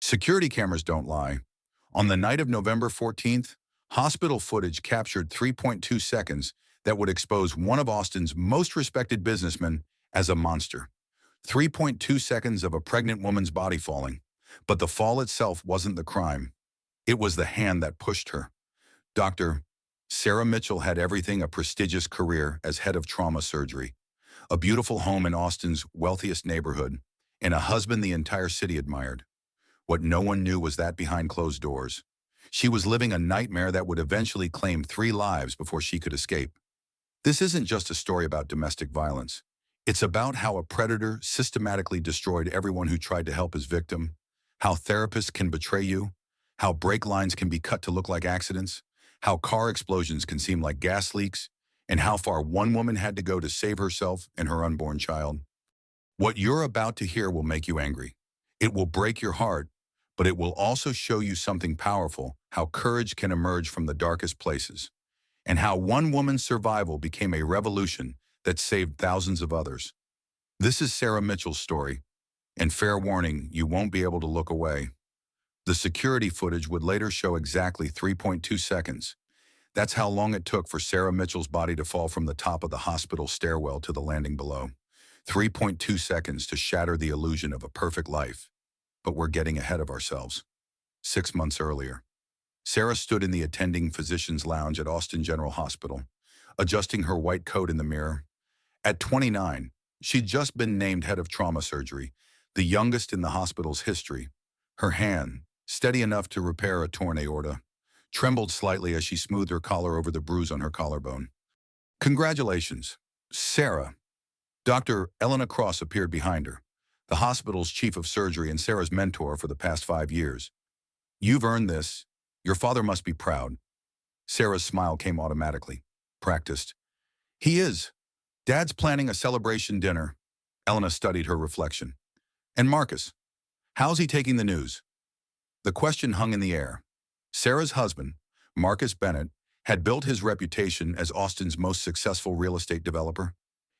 Security cameras don't lie. On the night of November 14th, hospital footage captured 3.2 seconds that would expose one of Austin's most respected businessmen as a monster. 3.2 seconds of a pregnant woman's body falling. But the fall itself wasn't the crime. It was the hand that pushed her. Dr. Sarah Mitchell had everything: a prestigious career as head of trauma surgery, a beautiful home in Austin's wealthiest neighborhood, and a husband the entire city admired. What no one knew was that behind closed doors, she was living a nightmare that would eventually claim 3 lives before she could escape. This isn't just a story about domestic violence. It's about how a predator systematically destroyed everyone who tried to help his victim, how therapists can betray you, how brake lines can be cut to look like accidents, how car explosions can seem like gas leaks, and how far one woman had to go to save herself and her unborn child. What you're about to hear will make you angry. It will break your heart, but it will also show you something powerful: how courage can emerge from the darkest places, and how one woman's survival became a revolution that saved thousands of others. This is Sarah Mitchell's story, and fair warning, you won't be able to look away. The security footage would later show exactly 3.2 seconds. That's how long it took for Sarah Mitchell's body to fall from the top of the hospital stairwell to the landing below. 3.2 seconds to shatter the illusion of a perfect life. But we're getting ahead of ourselves. 6 months earlier, Sarah stood in the attending physician's lounge at Austin General Hospital, adjusting her white coat in the mirror. At 29, she'd just been named head of trauma surgery, the youngest in the hospital's history. Her hand, steady enough to repair a torn aorta, trembled slightly as she smoothed her collar over the bruise on her collarbone. "Congratulations, Sarah." Dr. Elena Cross appeared behind her, the hospital's chief of surgery and Sarah's mentor for the past 5 years. "You've earned this. Your father must be proud." Sarah's smile came automatically, practiced. "He is. Dad's planning a celebration dinner." Elena studied her reflection. "And Marcus, how's he taking the news?" The question hung in the air. Sarah's husband, Marcus Bennett, had built his reputation as Austin's most successful real estate developer.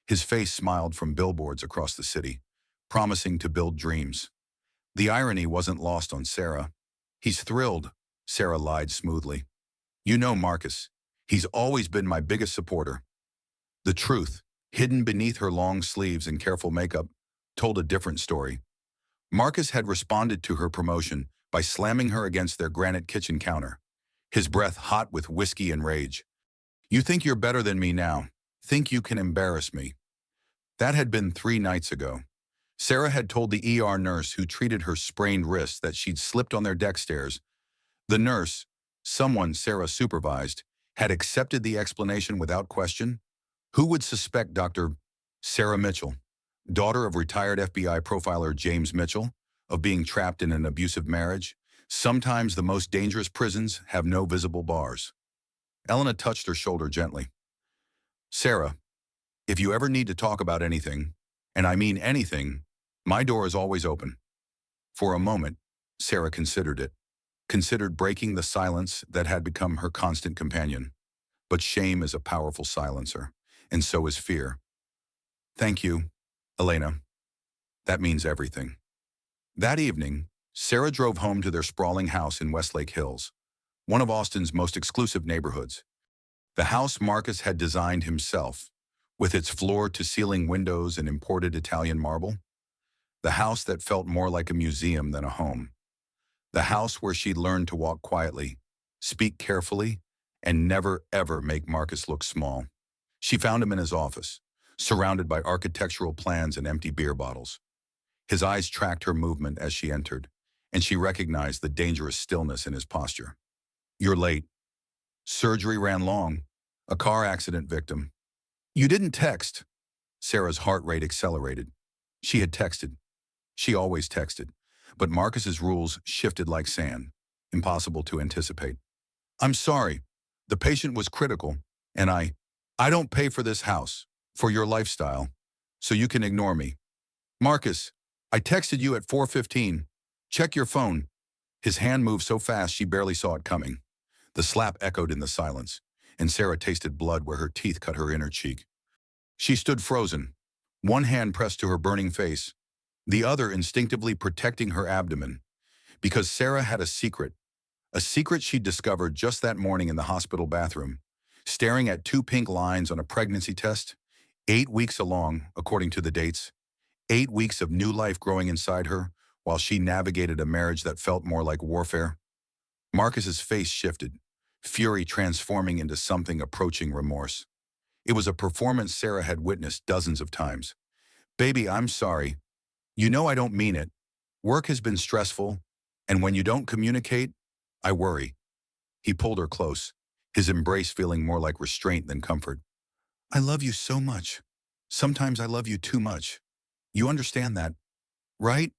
His face smiled from billboards across the city, promising to build dreams. The irony wasn't lost on Sarah. "He's thrilled," Sarah lied smoothly. "You know Marcus. He's always been my biggest supporter." The truth, hidden beneath her long sleeves and careful makeup, told a different story. Marcus had responded to her promotion by slamming her against their granite kitchen counter, his breath hot with whiskey and rage. "You think you're better than me now. Think you can embarrass me." That had been 3 nights ago. Sarah had told the ER nurse who treated her sprained wrist that she'd slipped on their deck stairs. The nurse, someone Sarah supervised, had accepted the explanation without question. Who would suspect Dr. Sarah Mitchell, daughter of retired FBI profiler James Mitchell, of being trapped in an abusive marriage? Sometimes the most dangerous prisons have no visible bars. Elena touched her shoulder gently. "Sarah, if you ever need to talk about anything, and I mean anything, my door is always open." For a moment, Sarah considered it, considered breaking the silence that had become her constant companion. But shame is a powerful silencer, and so is fear. "Thank you, Elena. That means everything." That evening, Sarah drove home to their sprawling house in Westlake Hills, one of Austin's most exclusive neighborhoods. The house Marcus had designed himself, with its floor-to-ceiling windows and imported Italian marble. The house that felt more like a museum than a home. The house where she'd learned to walk quietly, speak carefully, and never ever make Marcus look small. She found him in his office, surrounded by architectural plans and empty beer bottles. His eyes tracked her movement as she entered, and she recognized the dangerous stillness in his posture. "You're late. Surgery ran long. A car accident victim." "You didn't text." Sarah's heart rate accelerated. She had texted. She always texted. But Marcus's rules shifted like sand, impossible to anticipate. "I'm sorry. The patient was critical, and I don't pay for this house, for your lifestyle, so you can ignore me. Marcus, I texted you at 4:15. Check your phone." His hand moved so fast she barely saw it coming. The slap echoed in the silence, and Sarah tasted blood where her teeth cut her inner cheek. She stood frozen, one hand pressed to her burning face, the other instinctively protecting her abdomen. Because Sarah had a secret she'd discovered just that morning in the hospital bathroom, staring at two pink lines on a pregnancy test, 8 weeks along, according to the dates, 8 weeks of new life growing inside her while she navigated a marriage that felt more like warfare. Marcus's face shifted, fury transforming into something approaching remorse. It was a performance Sarah had witnessed dozens of times. Baby, I'm sorry. You know I don't mean it. Work has been stressful, and when you don't communicate, I worry. He pulled her close, his embrace feeling more like restraint than comfort. I love you so much. Sometimes I love you too much. You understand that, right?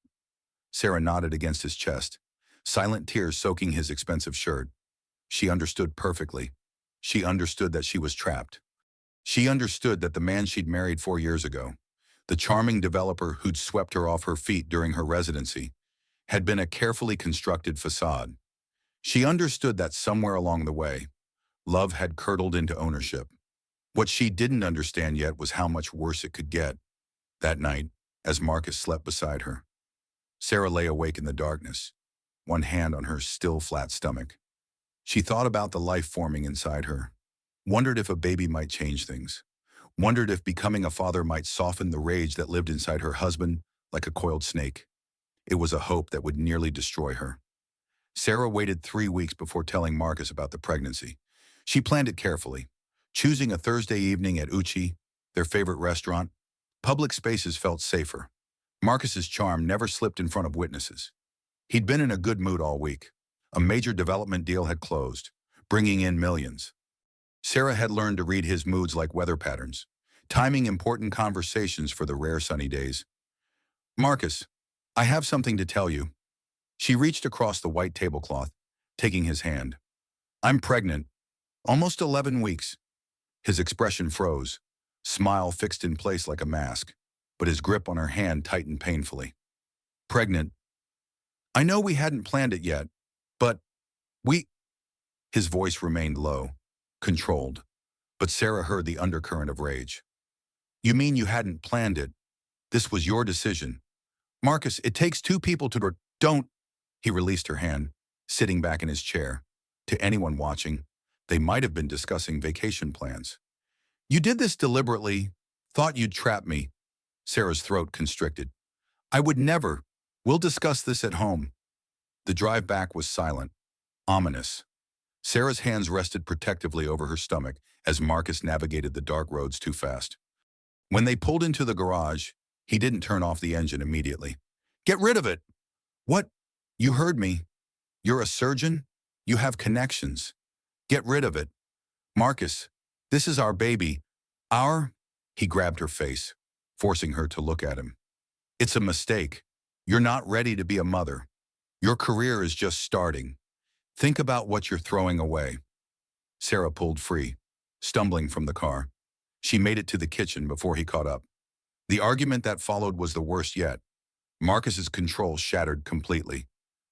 Sarah nodded against his chest, silent tears soaking his expensive shirt. She understood perfectly. She understood that she was trapped. She understood that the man she'd married 4 years ago, the charming developer who'd swept her off her feet during her residency, had been a carefully constructed facade. She understood that somewhere along the way, love had curdled into ownership. What she didn't understand yet was how much worse it could get. That night, as Marcus slept beside her, Sarah lay awake in the darkness, one hand on her still flat stomach. She thought about the life forming inside her, wondered if a baby might change things, wondered if becoming a father might soften the rage that lived inside her husband like a coiled snake. It was a hope that would nearly destroy her. Sarah waited 3 weeks before telling Marcus about the pregnancy. She planned it carefully, choosing a Thursday evening at Uchi, their favorite restaurant. Public spaces felt safer. Marcus's charm never slipped in front of witnesses. He'd been in a good mood all week. A major development deal had closed, bringing in millions. Sarah had learned to read his moods like weather patterns, timing important conversations for the rare sunny days. Marcus, I have something to tell you. She reached across the white tablecloth, taking his hand. I'm pregnant. Almost 11 weeks. His expression froze, smile fixed in place like a mask, but his grip on her hand tightened painfully. Pregnant. I know we hadn't planned it yet, but we... His voice remained low, controlled, but Sarah heard the undercurrent of rage. You mean you hadn't planned it? This was your decision. Marcus, it takes two people to... Don't... He released her hand, sitting back in his chair. To anyone watching, they might have been discussing vacation plans. You did this deliberately, thought you'd trap me. Sarah's throat constricted. I would never. We'll discuss this at home. The drive back was silent, ominous. Sarah's hands rested protectively over her stomach as Marcus navigated the dark roads too fast. When they pulled into the garage, he didn't turn off the engine immediately. Get rid of it! What? You heard me. You're a surgeon? You have connections. Get rid of it. Marcus, this is our baby. He grabbed her face, forcing her to look at him. It's a mistake. You're not ready to be a mother. Your career is just starting. Think about what you're throwing away. Sarah pulled free, stumbling from the car. She made it to the kitchen before he caught up. The argument that followed was the worst yet. Marcus's control shattered completely,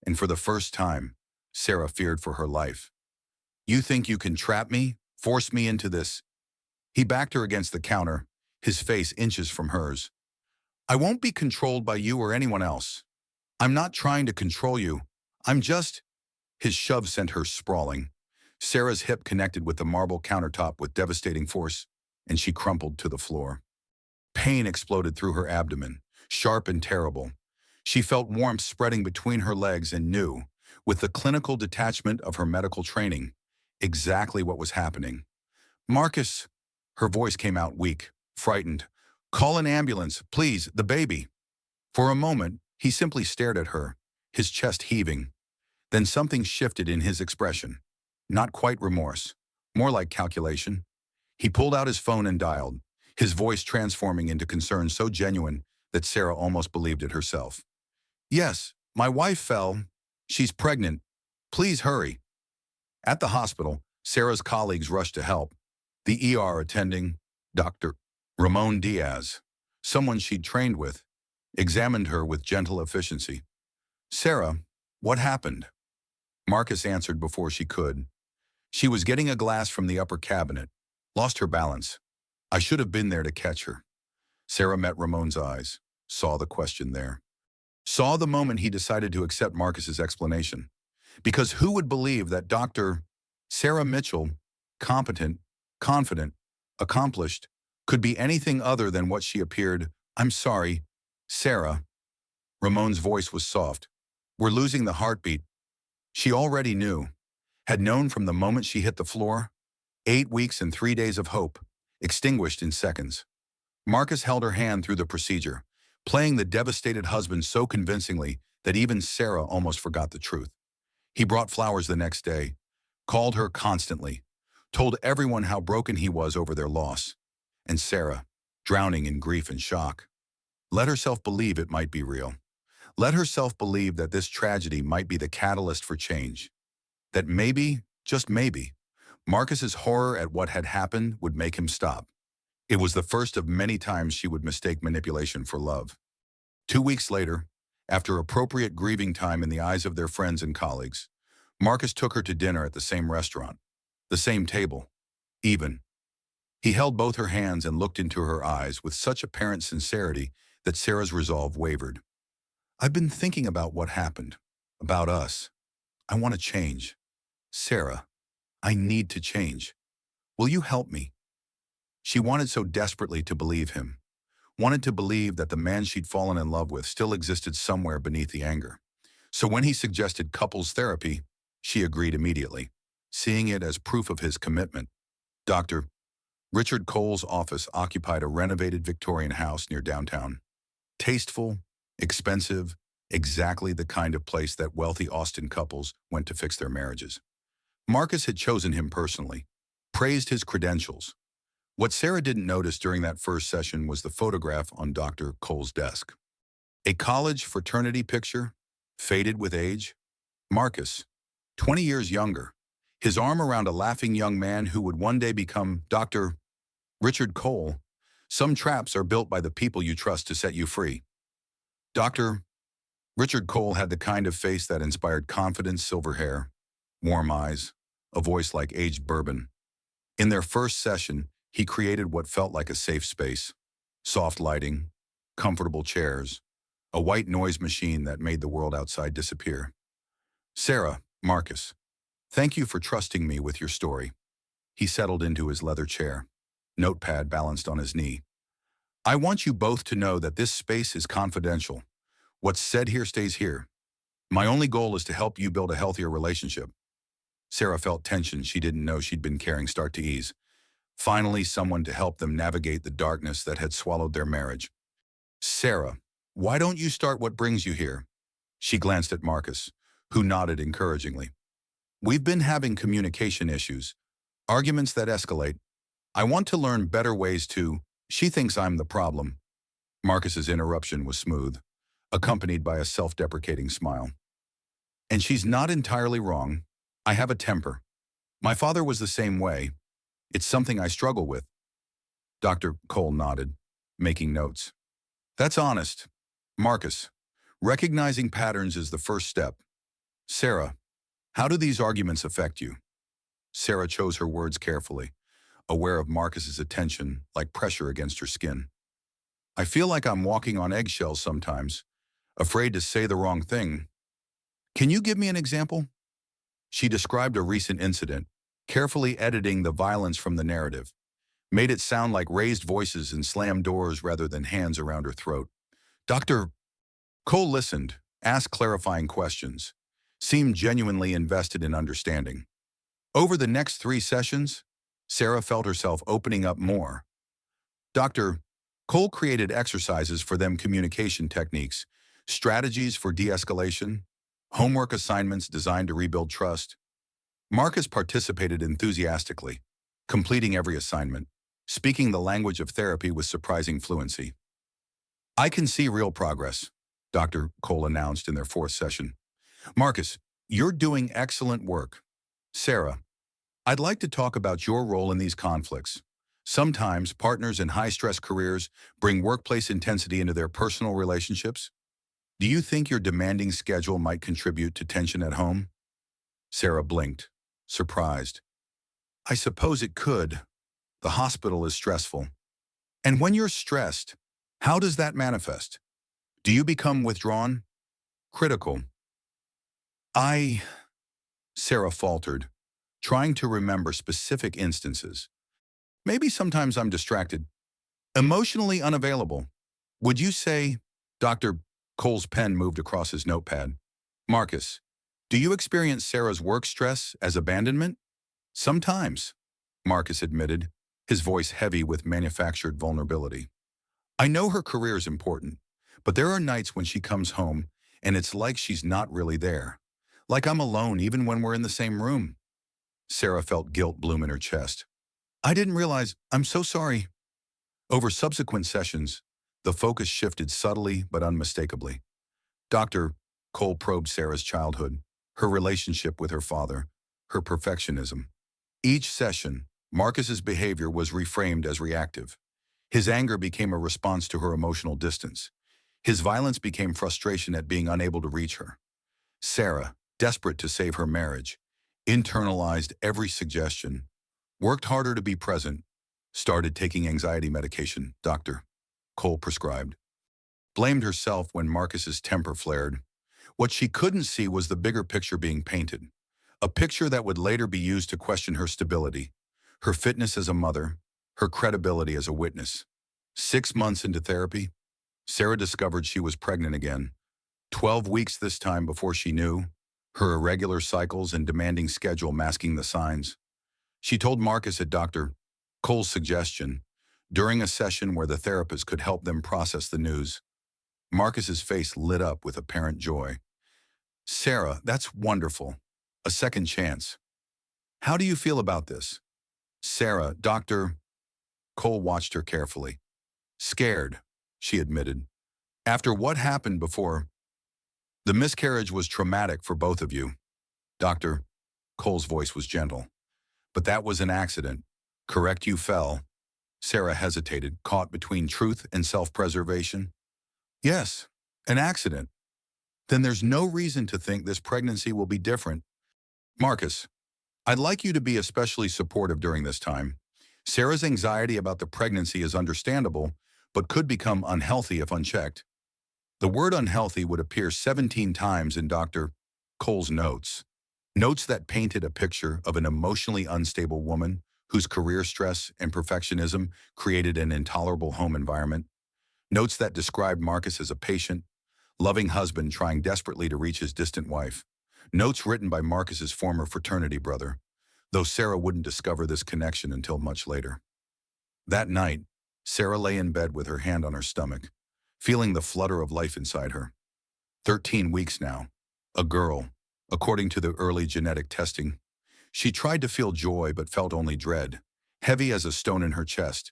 and for the first time, Sarah feared for her life. You think you can trap me, force me into this? He backed her against the counter, his face inches from hers. I won't be controlled by you or anyone else. I'm not trying to control you. I'm just... His shove sent her sprawling. Sarah's hip connected with the marble countertop with devastating force, and she crumpled to the floor. Pain exploded through her abdomen, sharp and terrible. She felt warmth spreading between her legs and knew, with the clinical detachment of her medical training, exactly what was happening. Marcus, her voice came out weak, frightened. Call an ambulance, please, the baby. For a moment, he simply stared at her, his chest heaving. Then something shifted in his expression. Not quite remorse, more like calculation. He pulled out his phone and dialed, his voice transforming into concern so genuine that Sarah almost believed it herself. Yes, my wife fell. She's pregnant. Please hurry. At the hospital, Sarah's colleagues rushed to help. The ER attending, Dr. Ramon Diaz, someone she'd trained with, examined her with gentle efficiency. Sarah, what happened? Marcus answered before she could. She was getting a glass from the upper cabinet, lost her balance. I should have been there to catch her. Sarah met Ramon's eyes, saw the question there. saw the moment he decided to accept Marcus's explanation. Because who would believe that Dr. Sarah Mitchell, competent, confident, accomplished, could be anything other than what she appeared? I'm sorry, Sarah. Ramon's voice was soft. We're losing the heartbeat. She already knew, had known from the moment she hit the floor. 8 weeks and 3 days of hope, extinguished in seconds. Marcus held her hand through the procedure, playing the devastated husband so convincingly that even Sarah almost forgot the truth. He brought flowers the next day, called her constantly, told everyone how broken he was over their loss. And Sarah, drowning in grief and shock, let herself believe it might be real. Let herself believe that this tragedy might be the catalyst for change. That maybe, just maybe, Marcus's horror at what had happened would make him stop. It was the first of many times she would mistake manipulation for love. 2 weeks later, after appropriate grieving time in the eyes of their friends and colleagues, Marcus took her to dinner at the same restaurant, the same table, even. He held both her hands and looked into her eyes with such apparent sincerity that Sarah's resolve wavered. I've been thinking about what happened, about us. I want to change. Sarah, I need to change. Will you help me? She wanted so desperately to believe him, wanted to believe that the man she'd fallen in love with still existed somewhere beneath the anger. So when he suggested couples therapy, she agreed immediately, seeing it as proof of his commitment. Dr. Richard Cole's office occupied a renovated Victorian house near downtown. Tasteful, expensive, exactly the kind of place that wealthy Austin couples went to fix their marriages. Marcus had chosen him personally, praised his credentials. What Sarah didn't notice during that first session was the photograph on Dr. Cole's desk. A college fraternity picture, faded with age. Marcus, 20 years younger, his arm around a laughing young man who would one day become Dr. Richard Cole. Some traps are built by the people you trust to set you free. Dr. Richard Cole had the kind of face that inspired confidence, silver hair, warm eyes, a voice like aged bourbon. In their first session, he created what felt like a safe space. Soft lighting, comfortable chairs, a white noise machine that made the world outside disappear. Sarah, Marcus, thank you for trusting me with your story. He settled into his leather chair, notepad balanced on his knee. I want you both to know that this space is confidential. What's said here stays here. My only goal is to help you build a healthier relationship. Sarah felt tension she didn't know she'd been carrying start to ease. Finally, someone to help them navigate the darkness that had swallowed their marriage. Sarah, why don't you start what brings you here? She glanced at Marcus, who nodded encouragingly. We've been having communication issues, arguments that escalate. I want to learn better ways to. She thinks I'm the problem. Marcus's interruption was smooth, accompanied by a self-deprecating smile. And she's not entirely wrong. I have a temper. My father was the same way. It's something I struggle with. Dr. Cole nodded, making notes. That's honest. Marcus, recognizing patterns is the first step. Sarah, how do these arguments affect you? Sarah chose her words carefully, aware of Marcus's attention like pressure against her skin. I feel like I'm walking on eggshells sometimes, afraid to say the wrong thing. Can you give me an example? She described a recent incident, carefully editing the violence from the narrative, made it sound like raised voices and slammed doors rather than hands around her throat. Dr. Cole listened, asked clarifying questions, seemed genuinely invested in understanding. Over the next 3 sessions, Sarah felt herself opening up more. Dr. Cole created exercises for them, communication techniques, strategies for de-escalation, homework assignments designed to rebuild trust. Marcus participated enthusiastically, completing every assignment, speaking the language of therapy with surprising fluency. I can see real progress, Dr. Cole announced in their 4th session. Marcus, you're doing excellent work. Sarah, I'd like to talk about your role in these conflicts. Sometimes partners in high-stress careers bring workplace intensity into their personal relationships. Do you think your demanding schedule might contribute to tension at home? Sarah blinked, surprised. I suppose it could. The hospital is stressful. And when you're stressed, how does that manifest? Do you become withdrawn, Critical. I, Sarah faltered, trying to remember specific instances. Maybe sometimes I'm distracted. Emotionally unavailable. Would you say, Dr. Cole's pen moved across his notepad. Marcus, do you experience Sarah's work stress as abandonment? Sometimes, Marcus admitted, his voice heavy with manufactured vulnerability. I know her career is important, but there are nights when she comes home and it's like she's not really there. Like I'm alone even when we're in the same room. Sarah felt guilt bloom in her chest. I didn't realize. I'm so sorry. Over subsequent sessions, the focus shifted subtly but unmistakably. Dr. Cole probed Sarah's childhood, her relationship with her father, her perfectionism. Each session, Marcus's behavior was reframed as reactive. His anger became a response to her emotional distance. His violence became frustration at being unable to reach her. Sarah, desperate to save her marriage, internalized every suggestion, worked harder to be present, started taking anxiety medication, Dr. Cole prescribed. Blamed herself when Marcus's temper flared. What she couldn't see was the bigger picture being painted, a picture that would later be used to question her stability, her fitness as a mother, her credibility as a witness. 6 months into therapy, Sarah discovered she was pregnant again. 12 weeks this time before she knew, her irregular cycles and demanding schedule masking the signs. She told Marcus at Dr. Cole's suggestion, during a session where the therapist could help them process the news. Marcus's face lit up with apparent joy. Sarah, that's wonderful. A second chance. How do you feel about this? Sarah, Dr. Cole watched her carefully. Scared, she admitted. After what happened before, the miscarriage was traumatic for both of you. Dr. Cole's voice was gentle. But that was an accident. Correct, you fell. Sarah hesitated, caught between truth and self-preservation. Yes, an accident. Then there's no reason to think this pregnancy will be different. Marcus, I'd like you to be especially supportive during this time. Sarah's anxiety about the pregnancy is understandable, but could become unhealthy if unchecked. The word unhealthy would appear 17 times in Dr. Cole's notes. Notes that painted a picture of an emotionally unstable woman whose career stress and perfectionism created an intolerable home environment. Notes that described Marcus as a patient, loving husband trying desperately to reach his distant wife. Notes written by Marcus's former fraternity brother, though Sarah wouldn't discover this connection until much later. That night, Sarah lay in bed with her hand on her stomach, feeling the flutter of life inside her. 13 weeks now, a girl, according to the early genetic testing. She tried to feel joy but felt only dread, heavy as a stone in her chest.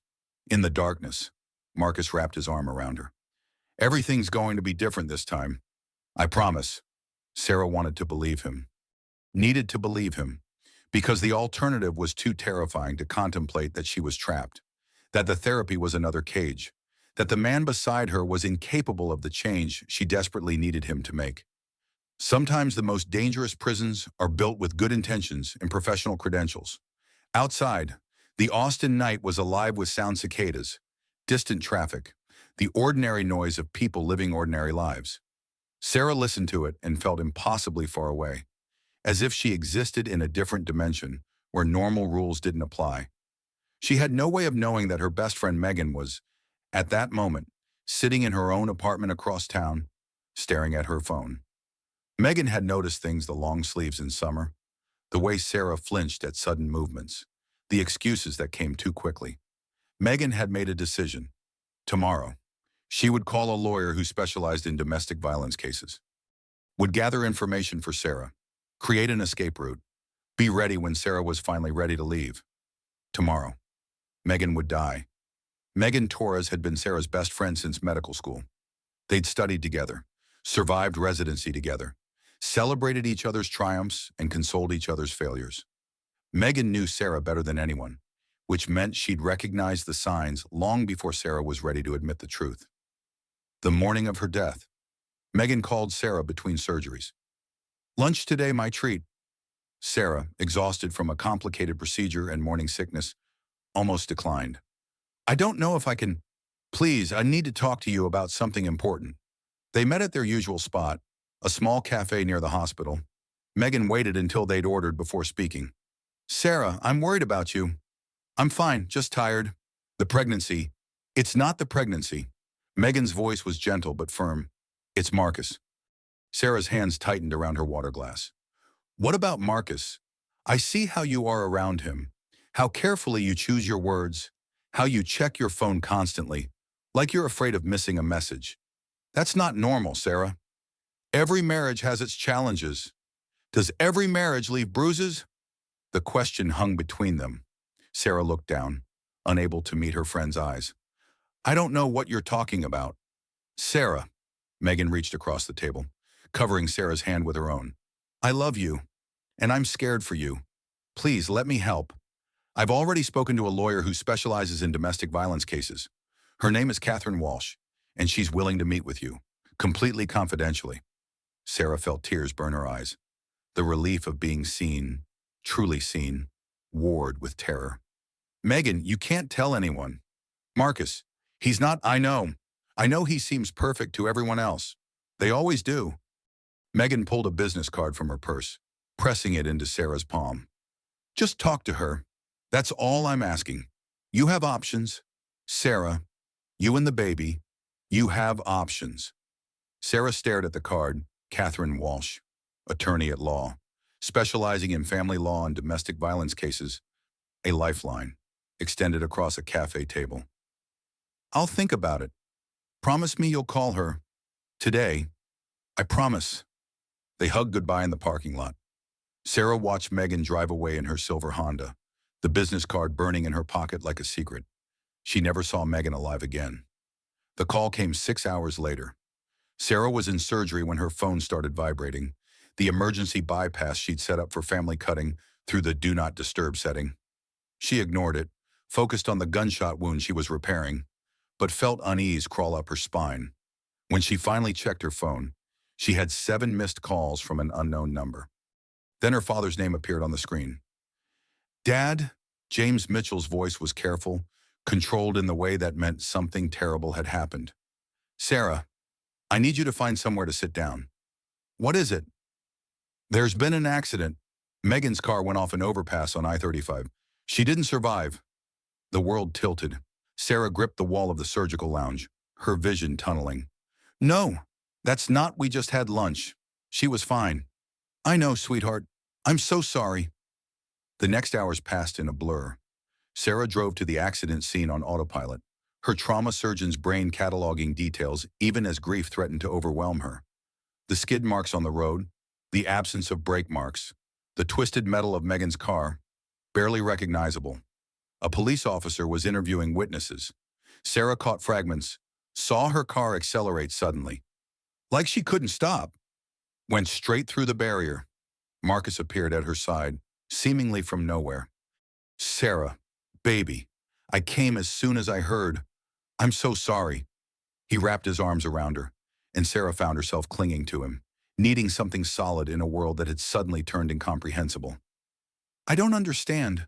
In the darkness, Marcus wrapped his arm around her. Everything's going to be different this time. I promise. Sarah wanted to believe him. Needed to believe him. Because the alternative was too terrifying to contemplate that she was trapped. That the therapy was another cage. That the man beside her was incapable of the change she desperately needed him to make. Sometimes the most dangerous prisons are built with good intentions and professional credentials. Outside, the Austin night was alive with sound cicadas, distant traffic, the ordinary noise of people living ordinary lives. Sarah listened to it and felt impossibly far away, as if she existed in a different dimension where normal rules didn't apply. She had no way of knowing that her best friend Megan was, at that moment, sitting in her own apartment across town, staring at her phone. Megan had noticed things: the long sleeves in summer, the way Sarah flinched at sudden movements, the excuses that came too quickly. Megan had made a decision. Tomorrow, she would call a lawyer who specialized in domestic violence cases, would gather information for Sarah, create an escape route, be ready when Sarah was finally ready to leave. Tomorrow, Megan would die. Megan Torres had been Sarah's best friend since medical school. They'd studied together, survived residency together, celebrated each other's triumphs and consoled each other's failures. Megan knew Sarah better than anyone, which meant she'd recognize the signs long before Sarah was ready to admit the truth. The morning of her death, Megan called Sarah between surgeries. Lunch today, my treat. Sarah, exhausted from a complicated procedure and morning sickness, almost declined. I don't know if I can. Please, I need to talk to you about something important. They met at their usual spot, a small cafe near the hospital. Megan waited until they'd ordered before speaking. Sarah, I'm worried about you. I'm fine, just tired. The pregnancy. It's not the pregnancy. Megan's voice was gentle but firm. It's Marcus. Sarah's hands tightened around her water glass. What about Marcus? I see how you are around him, how carefully you choose your words, how you check your phone constantly, like you're afraid of missing a message. That's not normal, Sarah. Every marriage has its challenges. Does every marriage leave bruises? The question hung between them. Sarah looked down, unable to meet her friend's eyes. I don't know what you're talking about. Sarah. Megan reached across the table, covering Sarah's hand with her own. I love you, and I'm scared for you. Please let me help. I've already spoken to a lawyer who specializes in domestic violence cases. Her name is Catherine Walsh, and she's willing to meet with you, completely confidentially. Sarah felt tears burn her eyes. The relief of being seen, truly seen, warred with terror. Megan, you can't tell anyone. Marcus, he's not. I know. I know he seems perfect to everyone else. They always do. Megan pulled a business card from her purse, pressing it into Sarah's palm. Just talk to her. That's all I'm asking. You have options. Sarah, you and the baby, you have options. Sarah stared at the card. Catherine Walsh, attorney at law, specializing in family law and domestic violence cases. A lifeline, extended across a cafe table. I'll think about it. Promise me you'll call her. Today. I promise. They hugged goodbye in the parking lot. Sarah watched Megan drive away in her silver Honda, the business card burning in her pocket like a secret. She never saw Megan alive again. The call came 6 hours later. Sarah was in surgery when her phone started vibrating, the emergency bypass she'd set up for family cutting through the Do Not Disturb setting. She ignored it, focused on the gunshot wound she was repairing, but felt unease crawl up her spine. When she finally checked her phone, she had 7 missed calls from an unknown number. Then her father's name appeared on the screen. Dad? James Mitchell's voice was careful, controlled in the way that meant something terrible had happened. Sarah, I need you to find somewhere to sit down. What is it? There's been an accident. Megan's car went off an overpass on I-35. She didn't survive. The world tilted. Sarah gripped the wall of the surgical lounge, her vision tunneling. No, that's not. We just had lunch. She was fine. I know, sweetheart. I'm so sorry. The next hours passed in a blur. Sarah drove to the accident scene on autopilot, her trauma surgeon's brain cataloging details even as grief threatened to overwhelm her. The skid marks on the road, the absence of brake marks, the twisted metal of Megan's car, barely recognizable. A police officer was interviewing witnesses. Sarah caught fragments, saw her car accelerate suddenly. Like she couldn't stop. Went straight through the barrier. Marcus appeared at her side, seemingly from nowhere. Sarah, baby, I came as soon as I heard. I'm so sorry. He wrapped his arms around her, and Sarah found herself clinging to him, needing something solid in a world that had suddenly turned incomprehensible. I don't understand.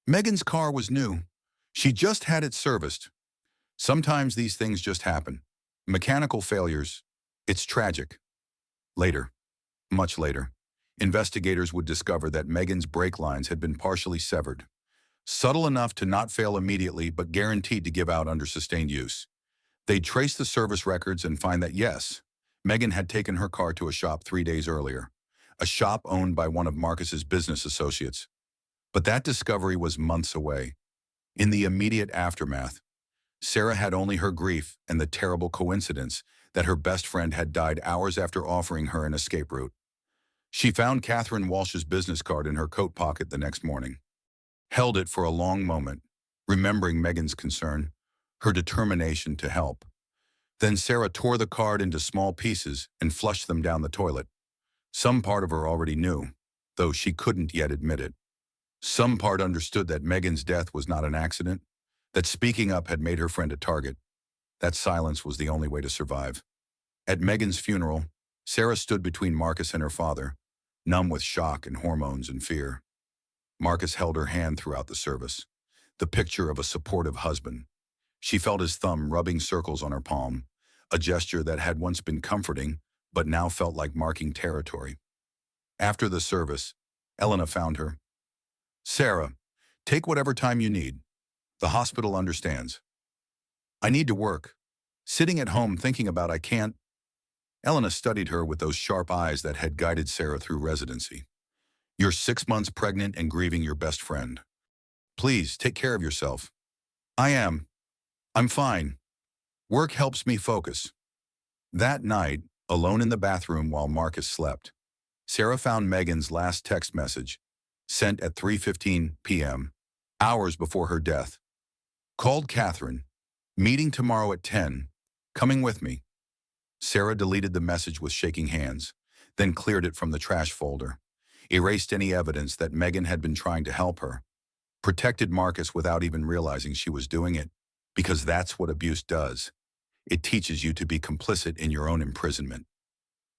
Megan's car was new. She just had it serviced. Sometimes these things just happen. Mechanical failures. It's tragic. Later, much later, investigators would discover that Megan's brake lines had been partially severed. Subtle enough to not fail immediately, but guaranteed to give out under sustained use. They'd trace the service records and find that yes, Megan had taken her car to a shop 3 days earlier, a shop owned by one of Marcus's business associates. But that discovery was months away. In the immediate aftermath, Sarah had only her grief and the terrible coincidence that her best friend had died hours after offering her an escape route. She found Catherine Walsh's business card in her coat pocket the next morning, held it for a long moment, remembering Megan's concern, her determination to help. Then Sarah tore the card into small pieces and flushed them down the toilet. Some part of her already knew, though she couldn't yet admit it. Some part understood that Megan's death was not an accident, that speaking up had made her friend a target. That silence was the only way to survive. At Megan's funeral, Sarah stood between Marcus and her father, numb with shock and hormones and fear. Marcus held her hand throughout the service, the picture of a supportive husband. She felt his thumb rubbing circles on her palm, a gesture that had once been comforting, but now felt like marking territory. After the service, Elena found her. "Sarah, take whatever time you need. The hospital understands. I need to work. Sitting at home thinking about I can't." Elena studied her with those sharp eyes that had guided Sarah through residency. "You're 6 months pregnant and grieving your best friend. Please, take care of yourself." "I am. I'm fine. Work helps me focus." That night, alone in the bathroom while Marcus slept, Sarah found Megan's last text message, sent at 3:15 p.m., hours before her death. "Called Catherine. Meeting tomorrow at 10. Coming with me." Sarah deleted the message with shaking hands, then cleared it from the trash folder, erased any evidence that Megan had been trying to help her, protected Marcus without even realizing she was doing it, because that's what abuse does. It teaches you to be complicit in your own imprisonment.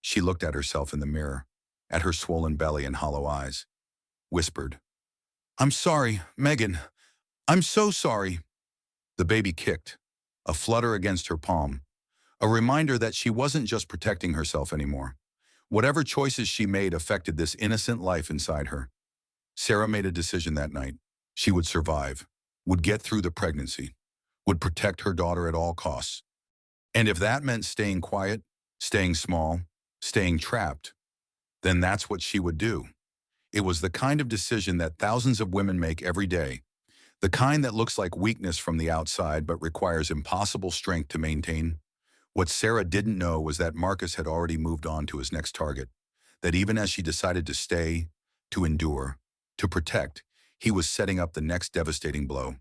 She looked at herself in the mirror, at her swollen belly and hollow eyes, whispered, "I'm sorry, Megan. I'm so sorry." The baby kicked, a flutter against her palm, a reminder that she wasn't just protecting herself anymore. Whatever choices she made affected this innocent life inside her. Sarah made a decision that night. She would survive, would get through the pregnancy, would protect her daughter at all costs. And if that meant staying quiet, staying small, staying trapped, then that's what she would do. It was the kind of decision that thousands of women make every day, the kind that looks like weakness from the outside but requires impossible strength to maintain. What Sarah didn't know was that Marcus had already moved on to his next target, that even as she decided to stay, to endure, to protect, he was setting up the next devastating blow.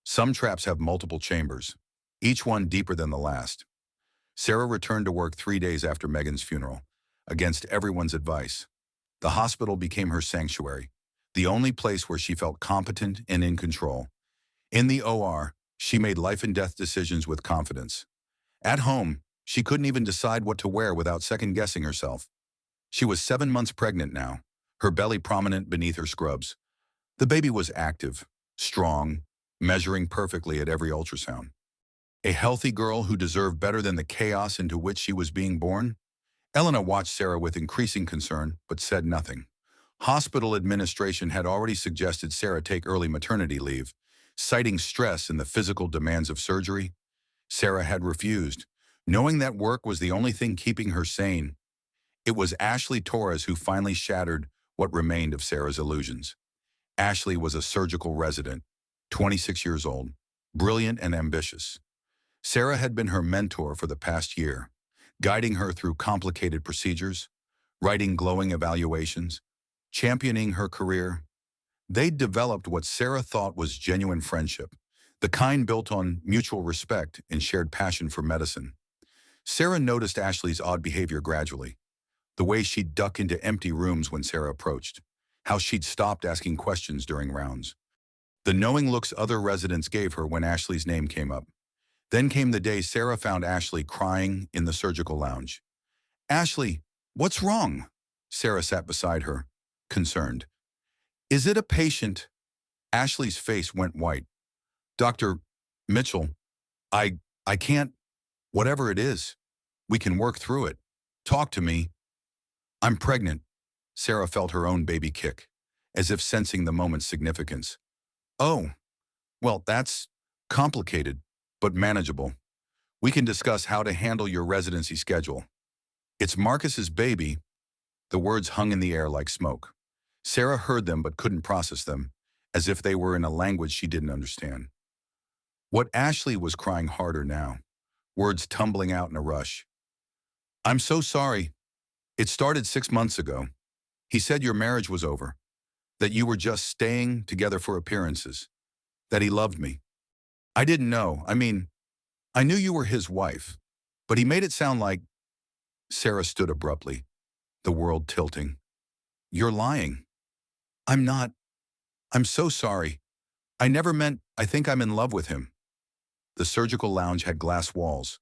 Some traps have multiple chambers, each one deeper than the last. Sarah returned to work 3 days after Megan's funeral, against everyone's advice. The hospital became her sanctuary, the only place where she felt competent and in control. In the OR, she made life and death decisions with confidence. At home, she couldn't even decide what to wear without second-guessing herself. She was 7 months pregnant now, her belly prominent beneath her scrubs. The baby was active, strong, measuring perfectly at every ultrasound. A healthy girl who deserved better than the chaos into which she was being born. Elena watched Sarah with increasing concern, but said nothing. Hospital administration had already suggested Sarah take early maternity leave, citing stress and the physical demands of surgery. Sarah had refused, knowing that work was the only thing keeping her sane. It was Ashley Torres who finally shattered what remained of Sarah's illusions. Ashley was a surgical resident, 26 years old, brilliant and ambitious. Sarah had been her mentor for the past year, guiding her through complicated procedures, writing glowing evaluations, championing her career. They'd developed what Sarah thought was genuine friendship, the kind built on mutual respect and shared passion for medicine. Sarah noticed Ashley's odd behavior gradually, the way she'd duck into empty rooms when Sarah approached, how she'd stopped asking questions during rounds, the knowing looks other residents gave her when Ashley's name came up. Then came the day Sarah found Ashley crying in the surgical lounge. "Ashley, what's wrong?" Sarah sat beside her, concerned. "Is it a patient?" Ashley's face went white. "Dr. Mitchell, I can't, whatever it is, we can work through it. Talk to me." "I'm pregnant." Sarah felt her own baby kick, as if sensing the moment's significance. "Oh, well, that's complicated, but manageable. We can discuss how to handle your residency schedule." "It's Marcus's baby." The words hung in the air like smoke. Sarah heard them but couldn't process them, as if they were in a language she didn't understand. What Ashley was crying harder now, words tumbling out in a rush. "I'm so sorry. It started 6 months ago. He said your marriage was over, that you were just staying together for appearances, that he loved me. I didn't know. I mean, I knew you were his wife, but he made it sound like—" Sarah stood abruptly, the world tilting. "You're lying." "I'm not. I'm so sorry. I never meant. I think I'm in love with him." The surgical lounge had glass walls.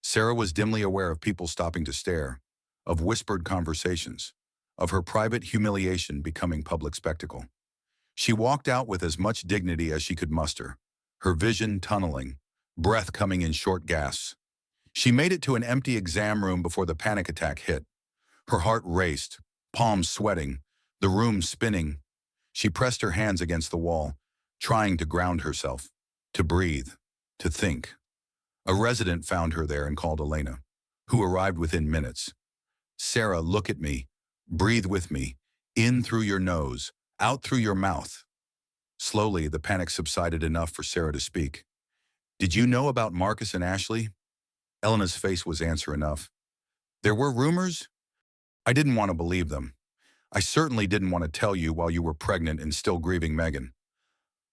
Sarah was dimly aware of people stopping to stare, of whispered conversations, of her private humiliation becoming public spectacle. She walked out with as much dignity as she could muster, her vision tunneling, breath coming in short gasps. She made it to an empty exam room before the panic attack hit. Her heart raced, palms sweating, the room spinning. She pressed her hands against the wall, trying to ground herself, to breathe, to think. A resident found her there and called Elena, who arrived within minutes. "Sarah, look at me. Breathe with me. In through your nose, out through your mouth." Slowly, the panic subsided enough for Sarah to speak. "Did you know about Marcus and Ashley?" Elena's face was answer enough. "There were rumors. I didn't want to believe them. I certainly didn't want to tell you while you were pregnant and still grieving Megan."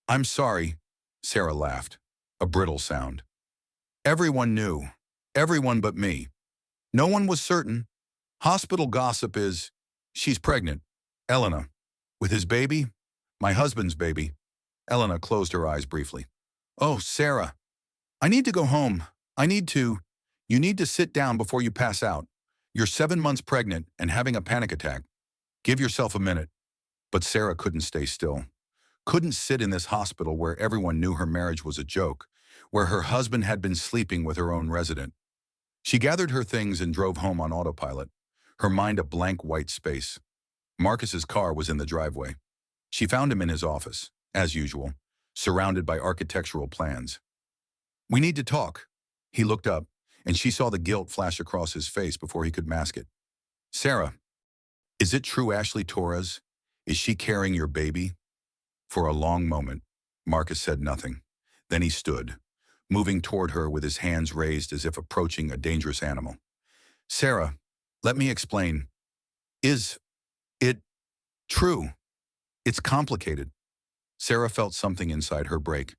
"I'm sorry," Sarah laughed, a brittle sound. "Everyone knew. Everyone but me. No one was certain. Hospital gossip is, she's pregnant. Elena. With his baby? My husband's baby." Elena closed her eyes briefly. "Oh, Sarah. I need to go home. You need to sit down before you pass out. You're 7 months pregnant and having a panic attack. Give yourself a minute." But Sarah couldn't stay still. Couldn't sit in this hospital where everyone knew her marriage was a joke, where her husband had been sleeping with her own resident. She gathered her things and drove home on autopilot, her mind a blank white space. Marcus's car was in the driveway. She found him in his office, as usual, surrounded by architectural plans. "We need to talk." He looked up, and she saw the guilt flash across his face before he could mask it. "Sarah, is it true Ashley Torres? Is she carrying your baby?" For a long moment, Marcus said nothing. Then he stood, moving toward her with his hands raised as if approaching a dangerous animal. "Sarah, let me explain. Is it true? It's complicated." Sarah felt something inside her break.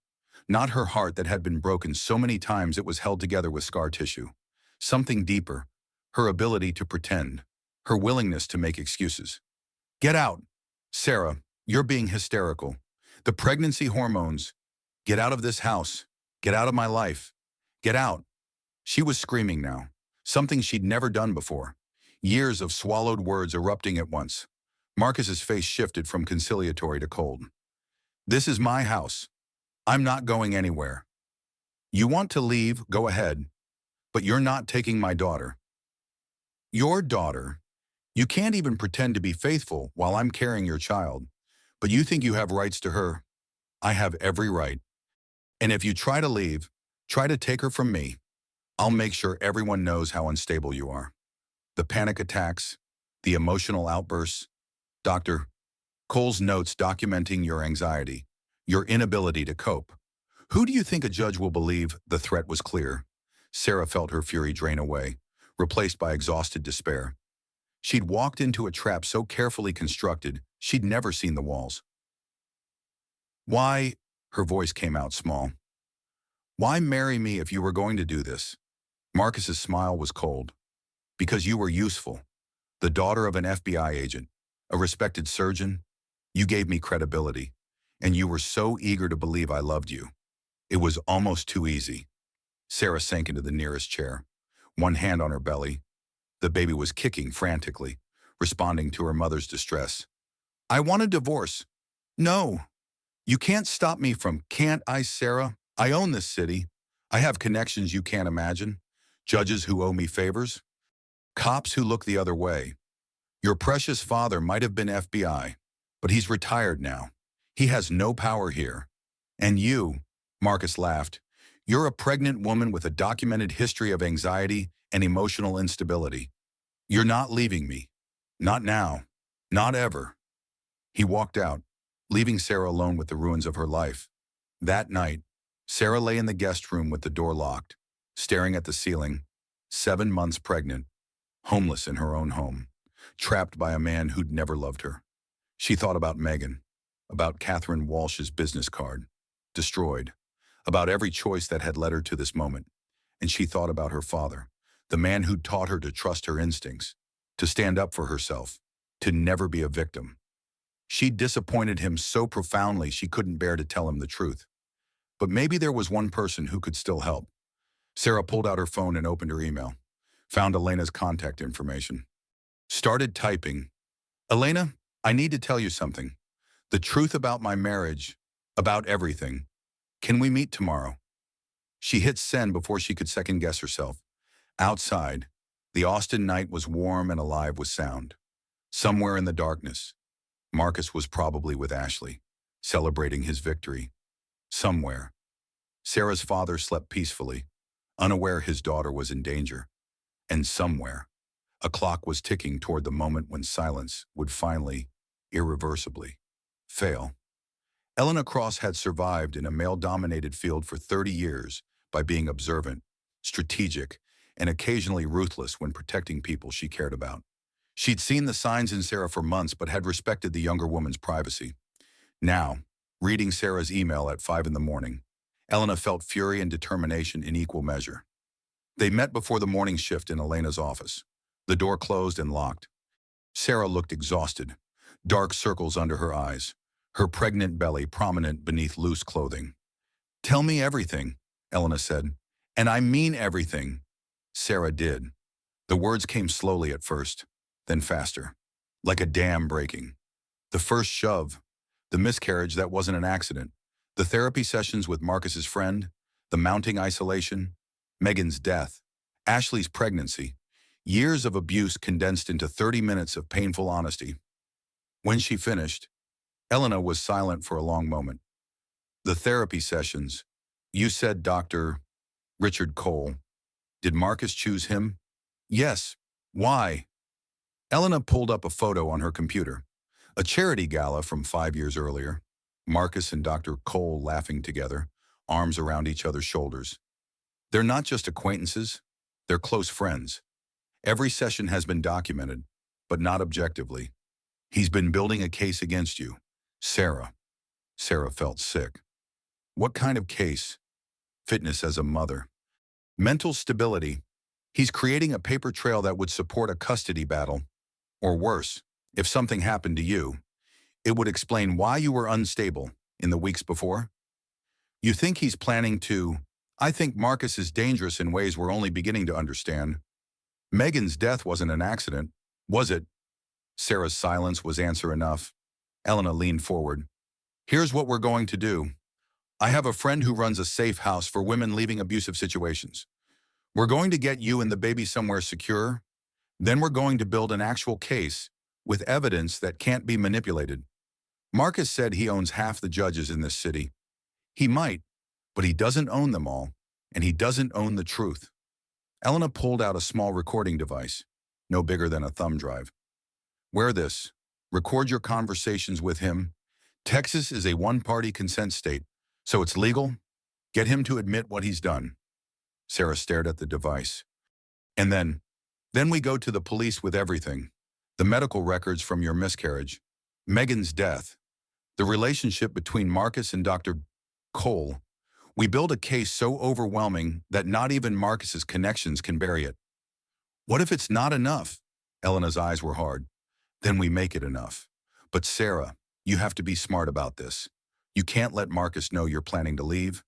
Not her heart that had been broken so many times it was held together with scar tissue. Something deeper, her ability to pretend, her willingness to make excuses. "Get out. Sarah, you're being hysterical. The pregnancy hormones. Get out of this house. Get out of my life. Get out." She was screaming now, something she'd never done before. Years of swallowed words erupting at once. Marcus's face shifted from conciliatory to cold. "This is my house. I'm not going anywhere. You want to leave, go ahead. But you're not taking my daughter." "Your daughter? You can't even pretend to be faithful while I'm carrying your child. But you think you have rights to her. I have every right. And if you try to leave, try to take her from me, I'll make sure everyone knows how unstable you are." The panic attacks, the emotional outbursts. Dr. Cole's notes documenting your anxiety, your inability to cope. Who do you think a judge will believe? The threat was clear. Sarah felt her fury drain away, replaced by exhausted despair. She'd walked into a trap so carefully constructed, she'd never seen the walls. "Why," her voice came out small, "why marry me if you were going to do this?" Marcus's smile was cold. "Because you were useful. The daughter of an FBI agent, a respected surgeon. You gave me credibility. And you were so eager to believe I loved you. It was almost too easy." Sarah sank into the nearest chair, one hand on her belly. The baby was kicking frantically, responding to her mother's distress. "I want a divorce." "No. You can't stop me from..." "Can't I, Sarah? I own this city. I have connections you can't imagine. Judges who owe me favors. Cops who look the other way. Your precious father might have been FBI, but he's retired now. He has no power here. And you," Marcus laughed, "you're a pregnant woman with a documented history of anxiety and emotional instability. You're not leaving me. Not now. Not ever." He walked out, leaving Sarah alone with the ruins of her life. That night, Sarah lay in the guest room with the door locked, staring at the ceiling, 7 months pregnant, homeless in her own home, trapped by a man who'd never loved her. She thought about Megan, about Catherine Walsh's business card, destroyed, about every choice that had led her to this moment. And she thought about her father, the man who'd taught her to trust her instincts, to stand up for herself, to never be a victim. She'd disappointed him so profoundly she couldn't bear to tell him the truth. But maybe there was one person who could still help. Sarah pulled out her phone and opened her email, found Elena's contact information. Started typing. "Elena, I need to tell you something. The truth about my marriage, about everything. Can we meet tomorrow?" She hit send before she could second-guess herself. Outside, the Austin night was warm and alive with sound. Somewhere in the darkness, Marcus was probably with Ashley, celebrating his victory. Somewhere, Sarah's father slept peacefully, unaware his daughter was in danger. And somewhere, a clock was ticking toward the moment when silence would finally, irreversibly, fail. Elena Cross had survived in a male-dominated field for 30 years by being observant, strategic, and occasionally ruthless when protecting people she cared about. She'd seen the signs in Sarah for months but had respected the younger woman's privacy. Now, reading Sarah's email at 5 in the morning, Elena felt fury and determination in equal measure. They met before the morning shift in Elena's office. The door closed and locked. Sarah looked exhausted, dark circles under her eyes, her pregnant belly prominent beneath loose clothing. "Tell me everything," Elena said. "And I mean everything." Sarah did. The words came slowly at first, then faster, like a dam breaking. The first shove, the miscarriage that wasn't an accident, the therapy sessions with Marcus's friend, the mounting isolation, Megan's death, Ashley's pregnancy, years of abuse condensed into 30 minutes of painful honesty. When she finished, Elena was silent for a long moment. "The therapy sessions. You said Dr. Richard Cole. Did Marcus choose him?" "Yes. Why?" Elena pulled up a photo on her computer. A charity gala from 5 years earlier. Marcus and Dr. Cole laughing together, arms around each other's shoulders. They're not just acquaintances, they're close friends. Every session has been documented, but not objectively. "He's been building a case against you, Sarah." Sarah felt sick. "What kind of case?" "Fitness as a mother. Mental stability. He's creating a paper trail that would support a custody battle. Or worse, if something happened to you, it would explain why you were unstable in the weeks before. You think he's planning to... I think Marcus is dangerous in ways we're only beginning to understand. Megan's death wasn't an accident, was it?" Sarah's silence was answer enough. Elena leaned forward. "Here's what we're going to do. I have a friend who runs a safe house for women leaving abusive situations. We're going to get you and the baby somewhere secure. Then we're going to build an actual case with evidence that can't be manipulated. Marcus said he owns half the judges in this city. He might, but he doesn't own them all, and he doesn't own the truth." Elena pulled out a small recording device, no bigger than a thumb drive. "Wear this. Record your conversations with him. Texas is a one-party consent state, so it's legal. Get him to admit what he's done." Sarah stared at the device. "And then we go to the police with everything. The medical records from your miscarriage, Megan's death, the relationship between Marcus and Dr. Cole. We build a case so overwhelming that not even Marcus's connections can bury it." "What if it's not enough?" Elena's eyes were hard. "Then we make it enough. But Sarah, you have to be smart about this. You can't let Marcus know you're planning to leave.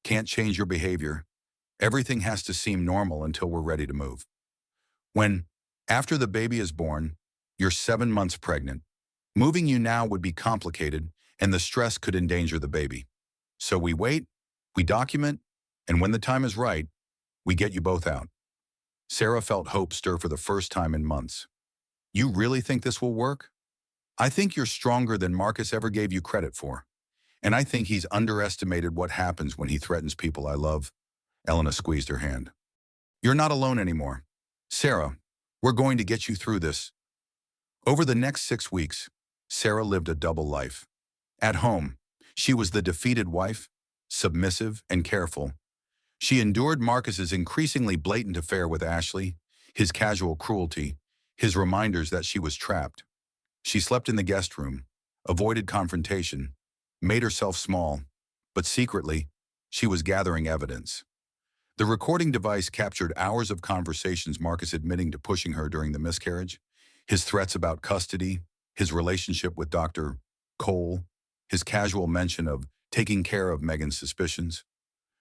Can't change your behavior. Everything has to seem normal until we're ready to move. After the baby is born, you're 7 months pregnant. Moving you now would be complicated, and the stress could endanger the baby. So we wait, we document, and when the time is right, we get you both out." Sarah felt hope stir for the first time in months. "You really think this will work?" "I think you're stronger than Marcus ever gave you credit for. And I think he's underestimated what happens when he threatens people I love." Elena squeezed her hand. "You're not alone anymore. Sarah, we're going to get you through this." Over the next 6 weeks, Sarah lived a double life. At home, she was the defeated wife, submissive and careful. She endured Marcus's increasingly blatant affair with Ashley, his casual cruelty, his reminders that she was trapped. She slept in the guest room, avoided confrontation, made herself small, but secretly, she was gathering evidence. The recording device captured hours of conversations Marcus admitting to pushing her during the miscarriage, his threats about custody, his relationship with Dr. Cole, his casual mention of taking care of Megan's suspicions.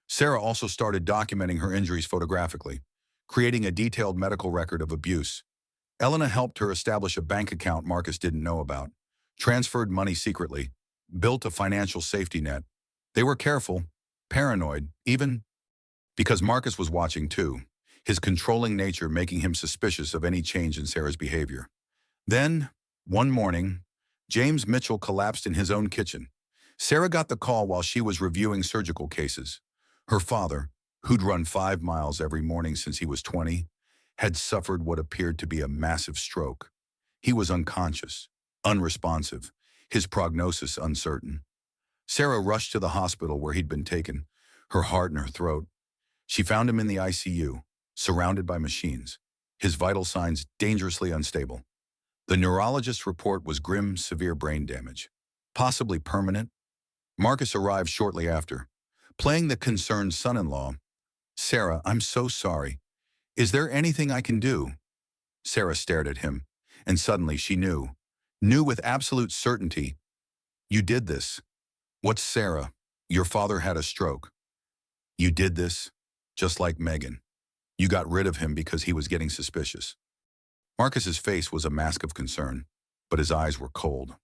Sarah also started documenting her injuries photographically, creating a detailed medical record of abuse. Elena helped her establish a bank account Marcus didn't know about, transferred money secretly, built a financial safety net. They were careful, paranoid, even because Marcus was watching too. his controlling nature making him suspicious of any change in Sarah's behavior. Then, one morning, James Mitchell collapsed in his own kitchen. Sarah got the call while she was reviewing surgical cases. Her father, who'd run 5 miles every morning since he was 20, had suffered what appeared to be a massive stroke. He was unconscious, unresponsive, his prognosis uncertain. Sarah rushed to the hospital where he'd been taken, her heart in her throat. She found him in the ICU, surrounded by machines, his vital signs dangerously unstable. The neurologist's report was grim, severe brain damage, possibly permanent. Marcus arrived shortly after, playing the concerned son-in-law. "Sarah, I'm so sorry. Is there anything I can do?" Sarah stared at him, and suddenly she knew with absolute certainty. "You did this." "What's Sarah? Your father had a stroke. You did this, just like Megan. You got rid of him because he was getting suspicious." Marcus's face was a mask of concern, but his eyes were cold.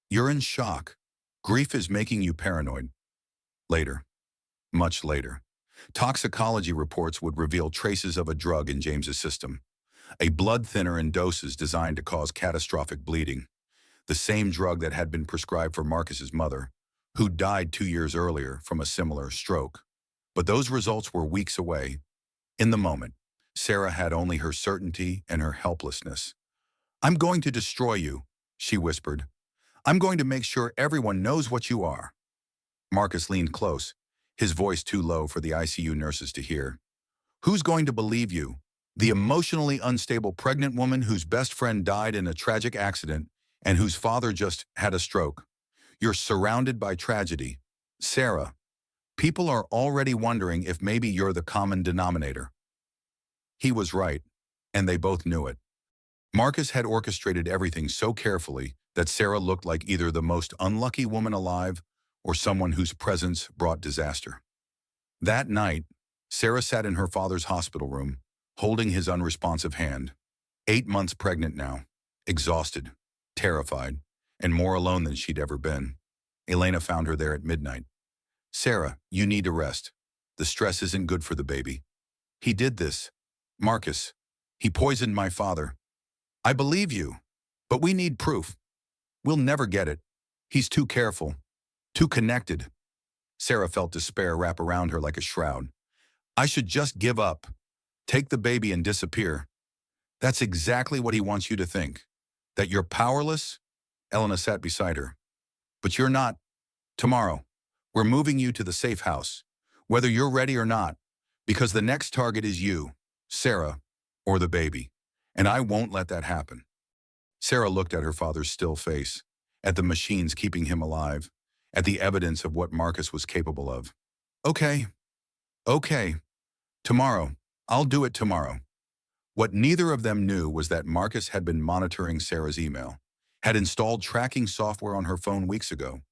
"You're in shock. Grief is making you paranoid." Later, much later, toxicology reports would reveal traces of a drug in James's system, a blood thinner in doses designed to cause catastrophic bleeding, the same drug that had been prescribed for Marcus's mother, who died 2 years earlier from a similar stroke. But those results were weeks away. In the moment, Sarah had only her certainty and her helplessness. "I'm going to destroy you," she whispered. "I'm going to make sure everyone knows what you are." Marcus leaned close, his voice too low for the ICU nurses to hear. "Who's going to believe you? The emotionally unstable pregnant woman whose best friend died in a tragic accident and whose father just had a stroke. You're surrounded by tragedy. Sarah, people are already wondering if maybe you're the common denominator." He was right, and they both knew it. Marcus had orchestrated everything so carefully that Sarah looked like either the most unlucky woman alive or someone whose presence brought disaster. That night, Sarah sat in her father's hospital room, holding his unresponsive hand. 8 months pregnant now, exhausted, terrified, and more alone than she'd ever been. Elena found her there at midnight. "Sarah, you need to rest. The stress isn't good for the baby. He did this. Marcus, he poisoned my father. I believe you, but we need proof. We'll never get it. He's too careful, too connected." Sarah felt despair wrap around her like a shroud. "I should just give up, take the baby and disappear. That's exactly what he wants you to think. That you're powerless?" Elena sat beside her. "But you're not. Tomorrow, we're moving you to the safe house, whether you're ready or not, because the next target is you, Sarah, or the baby, and I won't let that happen." Sarah looked at her father's still face, at the machines keeping him alive, at the evidence of what Marcus was capable of. Okay, tomorrow. I'll do it tomorrow." What neither of them knew was that Marcus had been monitoring Sarah's email, had installed tracking software on her phone weeks ago,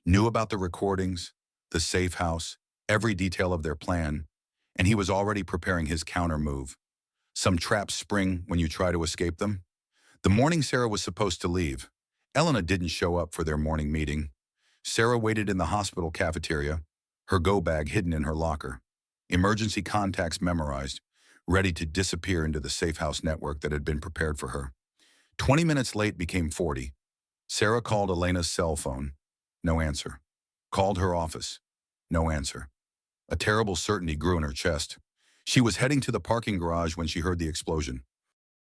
knew about the recordings, the safe house, every detail of their plan, and he was already preparing his counter move. Some traps spring when you try to escape them. The morning Sarah was supposed to leave, Elena didn't show up for their morning meeting. Sarah waited in the hospital cafeteria, her go bag hidden in her locker, emergency contacts memorized, ready to disappear into the safe house network that had been prepared for her. 20 minutes late became 40. Sarah called Elena's cell phone. No answer. Called her office. No answer. A terrible certainty grew in her chest. She was heading to the parking garage when she heard the explosion.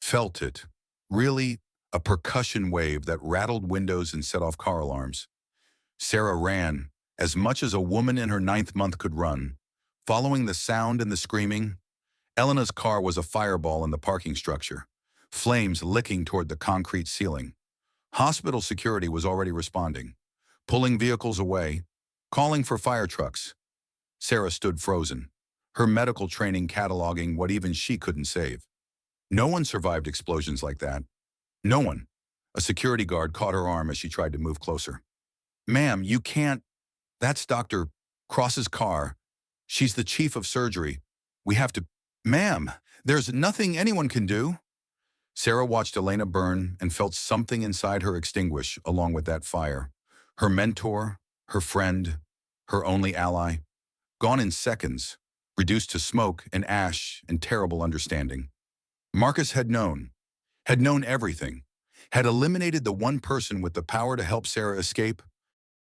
Felt it. Really, a percussion wave that rattled windows and set off car alarms. Sarah ran, as much as a woman in her 9th month could run. Following the sound and the screaming, Elena's car was a fireball in the parking structure, flames licking toward the concrete ceiling. Hospital security was already responding, pulling vehicles away, calling for fire trucks. Sarah stood frozen, her medical training cataloging what even she couldn't save. No one survived explosions like that. No one. A security guard caught her arm as she tried to move closer. "Ma'am, you can't. That's Dr. Cross's car. She's the chief of surgery. We have to—" "Ma'am, there's nothing anyone can do." Sarah watched Elena burn and felt something inside her extinguish along with that fire. Her mentor, her friend, her only ally, gone in seconds, reduced to smoke and ash and terrible understanding. Marcus had known everything, had eliminated the one person with the power to help Sarah escape.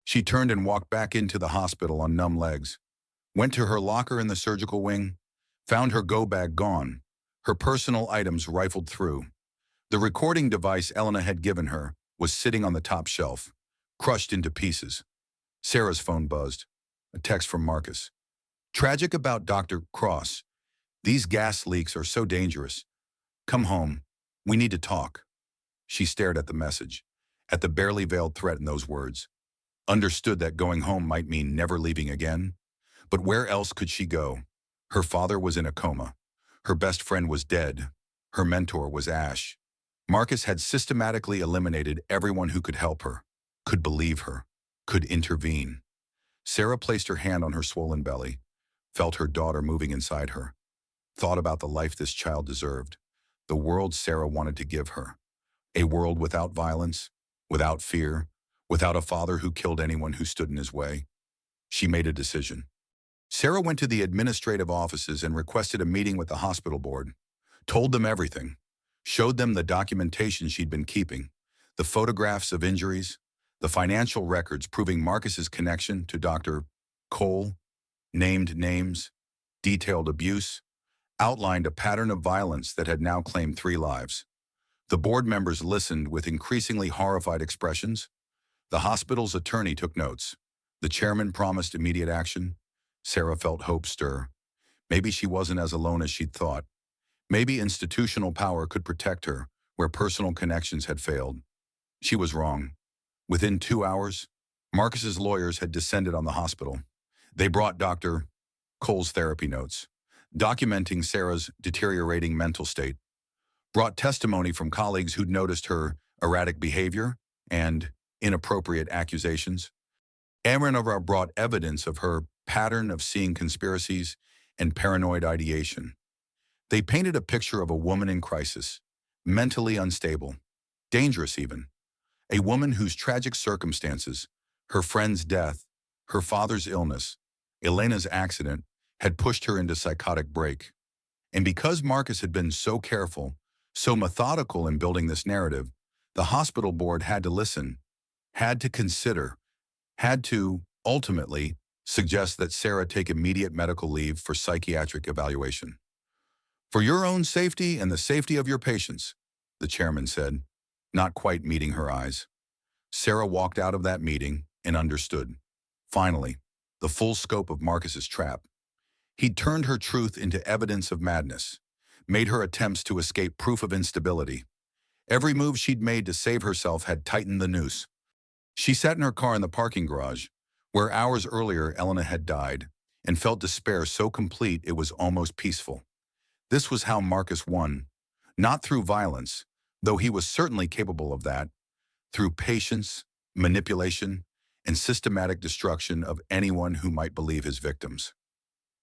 She turned and walked back into the hospital on numb legs, went to her locker in the surgical wing, found her go bag gone, her personal items rifled through. The recording device Elena had given her was sitting on the top shelf, crushed into pieces. Sarah's phone buzzed. A text from Marcus. Tragic about Dr. Cross. These gas leaks are so dangerous. Come home. We need to talk. She stared at the message, at the barely veiled threat in those words. Understood that going home might mean never leaving again. But where else could she go? Her father was in a coma. Her best friend was dead. Her mentor was Ash. Marcus had systematically eliminated everyone who could help her, could believe her, could intervene. Sarah placed her hand on her swollen belly, felt her daughter moving inside her, thought about the life this child deserved, the world Sarah wanted to give her. A world without violence, without fear, without a father who killed anyone who stood in his way. She made a decision. Sarah went to the administrative offices and requested a meeting with the hospital board, told them everything, showed them the documentation she'd been keeping, the photographs of injuries, the financial records proving Marcus's connection to Dr. Cole, named names, detailed abuse, outlined a pattern of violence that had now claimed 3 lives. The board members listened with increasingly horrified expressions. The hospital's attorney took notes. The chairman promised immediate action. Sarah felt hope stir. Maybe she wasn't as alone as she'd thought. Maybe institutional power could protect her where personal connections had failed. She was wrong. Within 2 hours, Marcus's lawyers had descended on the hospital. They brought Dr. Cole's therapy notes, documenting Sarah's deteriorating mental state, brought testimony from colleagues who'd noticed her erratic behavior and inappropriate accusations. Aaronova brought evidence of her pattern of seeing conspiracies and paranoid ideation. They painted a picture of a woman in crisis, mentally unstable, dangerous even. A woman whose tragic circumstances, her friend's death, her father's illness, Elena's accident, had pushed her into psychotic break. And because Marcus had been so careful, so methodical in building this narrative, the hospital board had to listen, had to consider, had to, ultimately, suggest that Sarah take immediate medical leave for psychiatric evaluation. For your own safety and the safety of your patients, the chairman said, not quite meeting her eyes. Sarah walked out of that meeting and understood, finally, the full scope of Marcus's trap. He'd turned her truth into evidence of madness, made her attempts to escape proof of instability. Every move she'd made to save herself had tightened the noose. She sat in her car in the parking garage, where hours earlier Elena had died, and felt despair so complete it was almost peaceful. This was how Marcus won, not through violence, though he was certainly capable of that, through patience, manipulation, and systematic destruction of anyone who might believe his victims.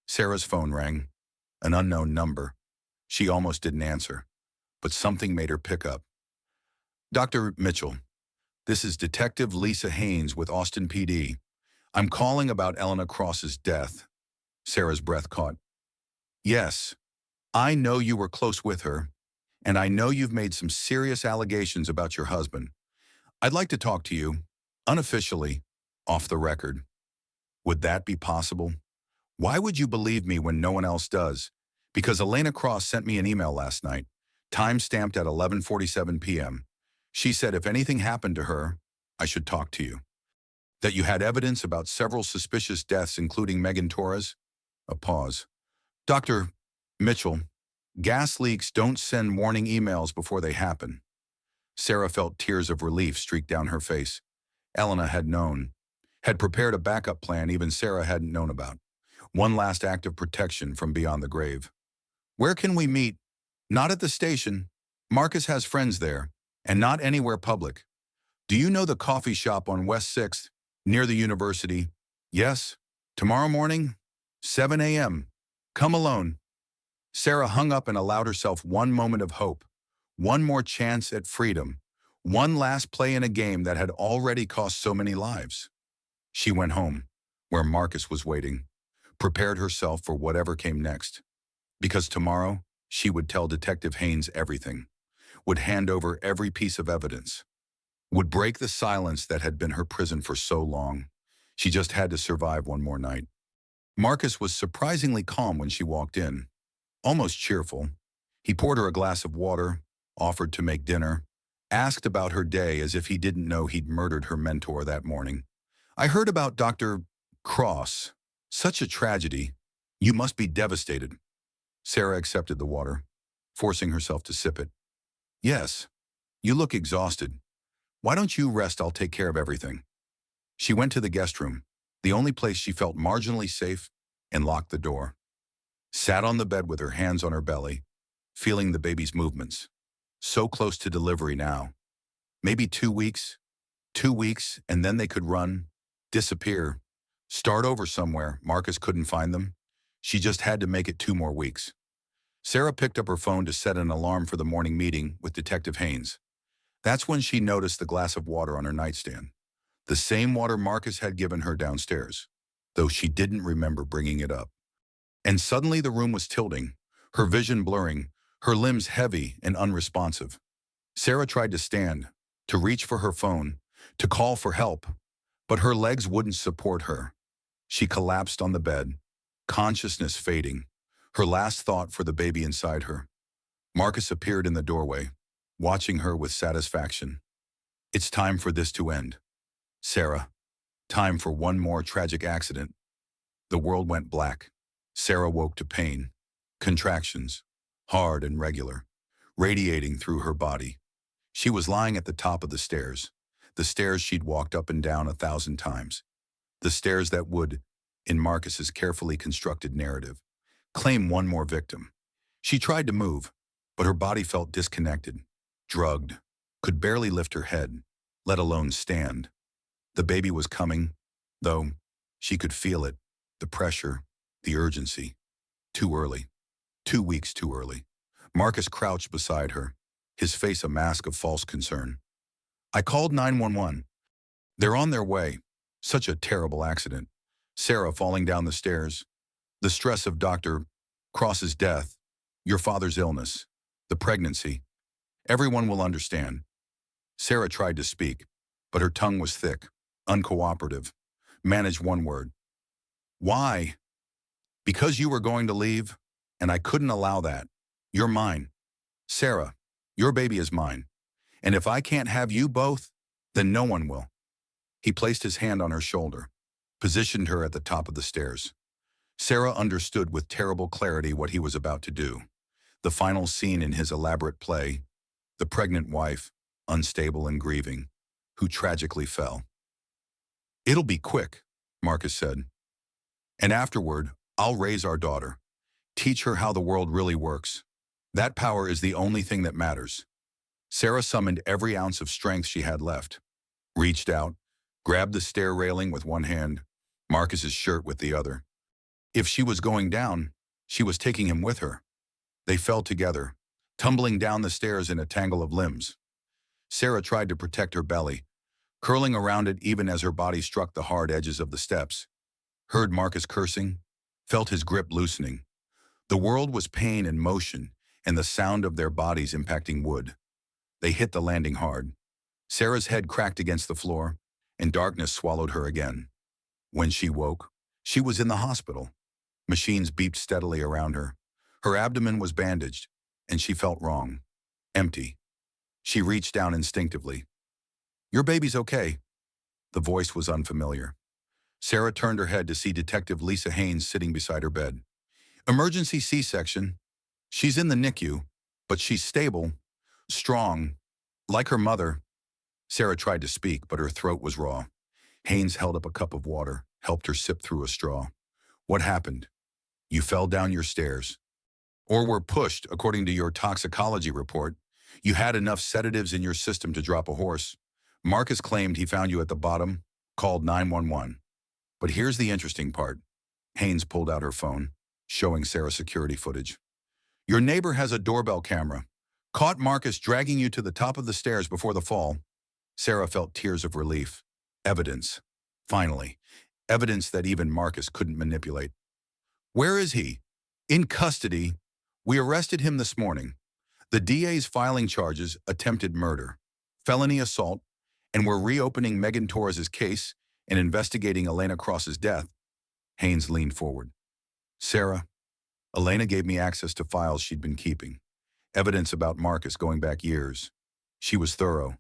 Sarah's phone rang, an unknown number. She almost didn't answer, but something made her pick up. Dr. Mitchell, this is Detective Lisa Haynes with Austin PD. I'm calling about Elena Cross's death. Sarah's breath caught. Yes, I know you were close with her, and I know you've made some serious allegations about your husband. I'd like to talk to you, unofficially, off the record. Would that be possible? Why would you believe me when no one else does? Because Elena Cross sent me an email last night, time-stamped at 11:47 p.m. She said if anything happened to her, I should talk to you. That you had evidence about several suspicious deaths, including Megan Torres? A pause. Dr. Mitchell, gas leaks don't send warning emails before they happen. Sarah felt tears of relief streak down her face. Elena had known, had prepared a backup plan even Sarah hadn't known about. One last act of protection from beyond the grave. Where can we meet? Not at the station. Marcus has friends there, and not anywhere public. Do you know the coffee shop on West 6th, near the university? Yes. Tomorrow morning, 7 a.m. Come alone. Sarah hung up and allowed herself one moment of hope, one more chance at freedom, one last play in a game that had already cost so many lives. She went home, where Marcus was waiting, prepared herself for whatever came next. Because tomorrow, she would tell Detective Haynes everything, would hand over every piece of evidence, would break the silence that had been her prison for so long. She just had to survive one more night. Marcus was surprisingly calm when she walked in, almost cheerful. He poured her a glass of water, offered to make dinner, asked about her day as if he didn't know he'd murdered her mentor that morning. I heard about Dr. Cross. Such a tragedy. You must be devastated. Sarah accepted the water, forcing herself to sip it. Yes, you look exhausted. Why don't you rest? I'll take care of everything. She went to the guest room, the only place she felt marginally safe, and locked the door. Sat on the bed with her hands on her belly, feeling the baby's movements. So close to delivery now. Maybe 2 weeks, 2 weeks, and then they could run, disappear, start over somewhere. Marcus couldn't find them. She just had to make it 2 more weeks. Sarah picked up her phone to set an alarm for the morning meeting with Detective Haynes. That's when she noticed the glass of water on her nightstand. The same water Marcus had given her downstairs, though she didn't remember bringing it up. And suddenly the room was tilting, her vision blurring, her limbs heavy and unresponsive. Sarah tried to stand, to reach for her phone, to call for help, but her legs wouldn't support her. She collapsed on the bed, consciousness fading, her last thought for the baby inside her. Marcus appeared in the doorway, watching her with satisfaction. It's time for this to end. Sarah, time for one more tragic accident. The world went black. Sarah woke to pain, contractions, hard and regular, radiating through her body. She was lying at the top of the stairs she'd walked up and down 1,000 times, the stairs that would, in Marcus's carefully constructed narrative, claim one more victim. She tried to move, but her body felt disconnected, drugged, could barely lift her head, let alone stand. The baby was coming, though. She could feel it, the pressure, the urgency. Too early. 2 weeks too early. Marcus crouched beside her, his face a mask of false concern. I called 911. They're on their way. Such a terrible accident. Sarah falling down the stairs. The stress of Dr. Cross's death. Your father's illness. The pregnancy. Everyone will understand. Sarah tried to speak, but her tongue was thick, uncooperative. Managed one word. Why? Because you were going to leave, and I couldn't allow that. You're mine. Sarah, your baby is mine. And if I can't have you both, then no one will. He placed his hand on her shoulder, positioned her at the top of the stairs. Sarah understood with terrible clarity what he was about to do. The final scene in his elaborate play, the pregnant wife, unstable and grieving, who tragically fell. It'll be quick, Marcus said. And afterward, I'll raise our daughter. Teach her how the world really works. That power is the only thing that matters. Sarah summoned every ounce of strength she had left, reached out, grabbed the stair railing with one hand, Marcus's shirt with the other. If she was going down, she was taking him with her. They fell together, tumbling down the stairs in a tangle of limbs. Sarah tried to protect her belly, curling around it even as her body struck the hard edges of the steps. Heard Marcus cursing, felt his grip loosening. The world was pain and motion, and the sound of their bodies impacting wood. They hit the landing hard. Sarah's head cracked against the floor, and darkness swallowed her again. When she woke, she was in the hospital. Machines beeped steadily around her. Her abdomen was bandaged, and she felt wrong. Empty. She reached down instinctively. Your baby's okay. The voice was unfamiliar. Sarah turned her head to see Detective Lisa Haynes sitting beside her bed. Emergency C-section. She's in the NICU, but she's stable, strong, like her mother. Sarah tried to speak, but her throat was raw. Haynes held up a cup of water, helped her sip through a straw. What happened? You fell down your stairs. Or were pushed, according to your toxicology report. You had enough sedatives in your system to drop a horse. Marcus claimed he found you at the bottom, called 911. But here's the interesting part. Haynes pulled out her phone, showing Sarah security footage. Your neighbor has a doorbell camera. Caught Marcus dragging you to the top of the stairs before the fall. Sarah felt tears of relief. Evidence. Finally. Evidence that even Marcus couldn't manipulate. Where is he? In custody. We arrested him this morning. The DA's filing charges: attempted murder, felony assault, and we're reopening Megan Torres's case and investigating Elena Cross's death. Haynes leaned forward. Sarah, Elena gave me access to files she'd been keeping. Evidence about Marcus going back years. She was thorough.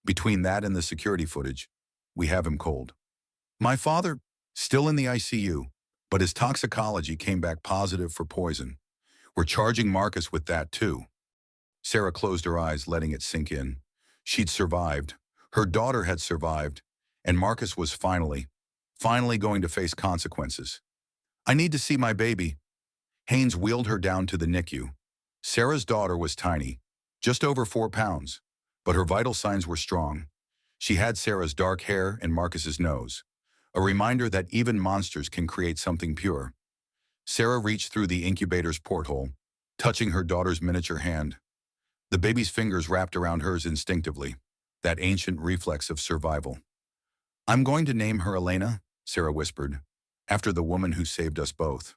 Between that and the security footage, we have him cold. My father, still in the ICU, but his toxicology came back positive for poison. We're charging Marcus with that too. Sarah closed her eyes, letting it sink in. She'd survived. Her daughter had survived. And Marcus was finally going to face consequences. I need to see my baby. Haynes wheeled her down to the NICU. Sarah's daughter was tiny, just over 4 pounds, but her vital signs were strong. She had Sarah's dark hair and Marcus's nose, a reminder that even monsters can create something pure. Sarah reached through the incubator's porthole, touching her daughter's miniature hand. The baby's fingers wrapped around hers instinctively, that ancient reflex of survival. I'm going to name her Elena, Sarah whispered, after the woman who saved us both.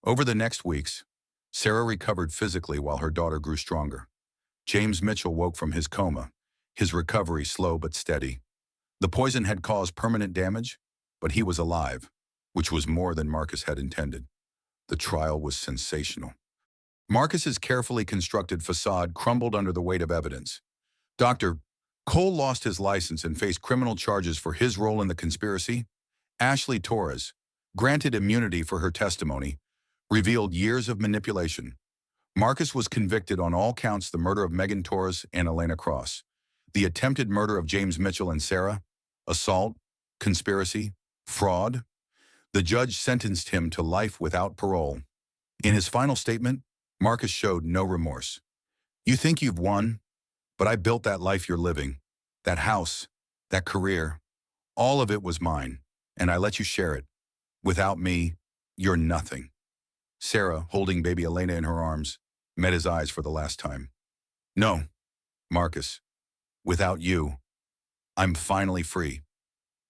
Over the next weeks, Sarah recovered physically while her daughter grew stronger. James Mitchell woke from his coma, his recovery slow but steady. The poison had caused permanent damage, but he was alive, which was more than Marcus had intended. The trial was sensational. Marcus's carefully constructed facade crumbled under the weight of evidence. Dr. Cole lost his license and faced criminal charges for his role in the conspiracy. Ashley Torres, granted immunity for her testimony, revealed years of manipulation. Marcus was convicted on all counts: the murder of Megan Torres and Elena Cross, the attempted murder of James Mitchell and Sarah, assault, conspiracy, fraud. The judge sentenced him to life without parole. In his final statement, Marcus showed no remorse. You think you've won, but I built that life you're living, that house, that career. All of it was mine, and I let you share it. Without me, you're nothing. Sarah, holding baby Elena in her arms, met his eyes for the last time. No, Marcus, without you, I'm finally free.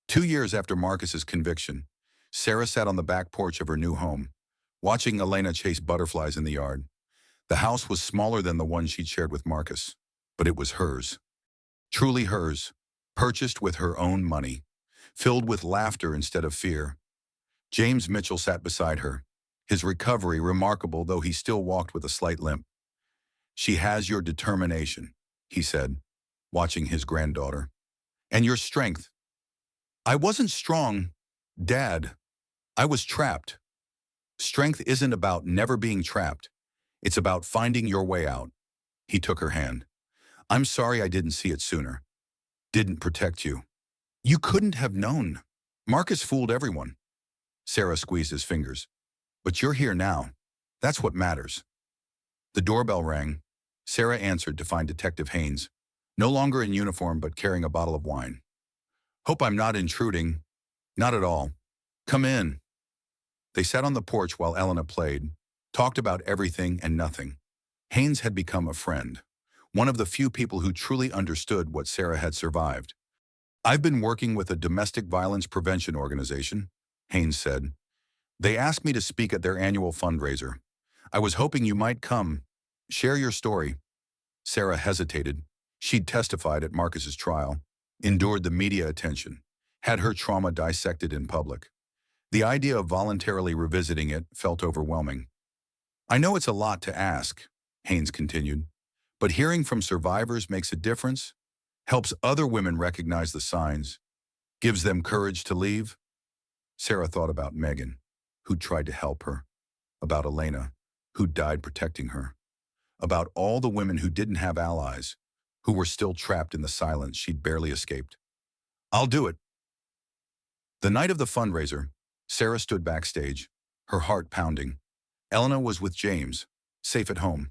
2 years after Marcus's conviction, Sarah sat on the back porch of her new home, watching Elena chase butterflies in the yard. The house was smaller than the one she'd shared with Marcus, but it was hers. Truly hers, purchased with her own money, filled with laughter instead of fear. James Mitchell sat beside her, his recovery remarkable, though he still walked with a slight limp. She has your determination, he said, watching his granddaughter. And your strength. I wasn't strong, Dad. I was trapped. Strength isn't about never being trapped. It's about finding your way out. He took her hand. I'm sorry I didn't see it sooner. Didn't protect you. You couldn't have known. Marcus fooled everyone. Sarah squeezed his fingers. But you're here now. That's what matters. The doorbell rang. Sarah answered to find Detective Haynes, no longer in uniform but carrying a bottle of wine. Hope I'm not intruding. Not at all. Come in. They sat on the porch while Elena played, talked about everything and nothing. Haynes had become a friend, one of the few people who truly understood what Sarah had survived. I've been working with a domestic violence prevention organization, Haynes said. They asked me to speak at their annual fundraiser. I was hoping you might come, share your story. Sarah hesitated. She'd testified at Marcus's trial, endured the media attention, had her trauma dissected in public. The idea of voluntarily revisiting it felt overwhelming. I know it's a lot to ask, Haynes continued, but hearing from survivors makes a difference, helps other women recognize the signs, gives them courage to leave. Sarah thought about Megan, who'd tried to help her, about Elena, who died protecting her, about all the women who didn't have allies, who were still trapped in the silence she'd barely escaped. I'll do it. The night of the fundraiser, Sarah stood backstage, her heart pounding. Elena was with James, safe at home.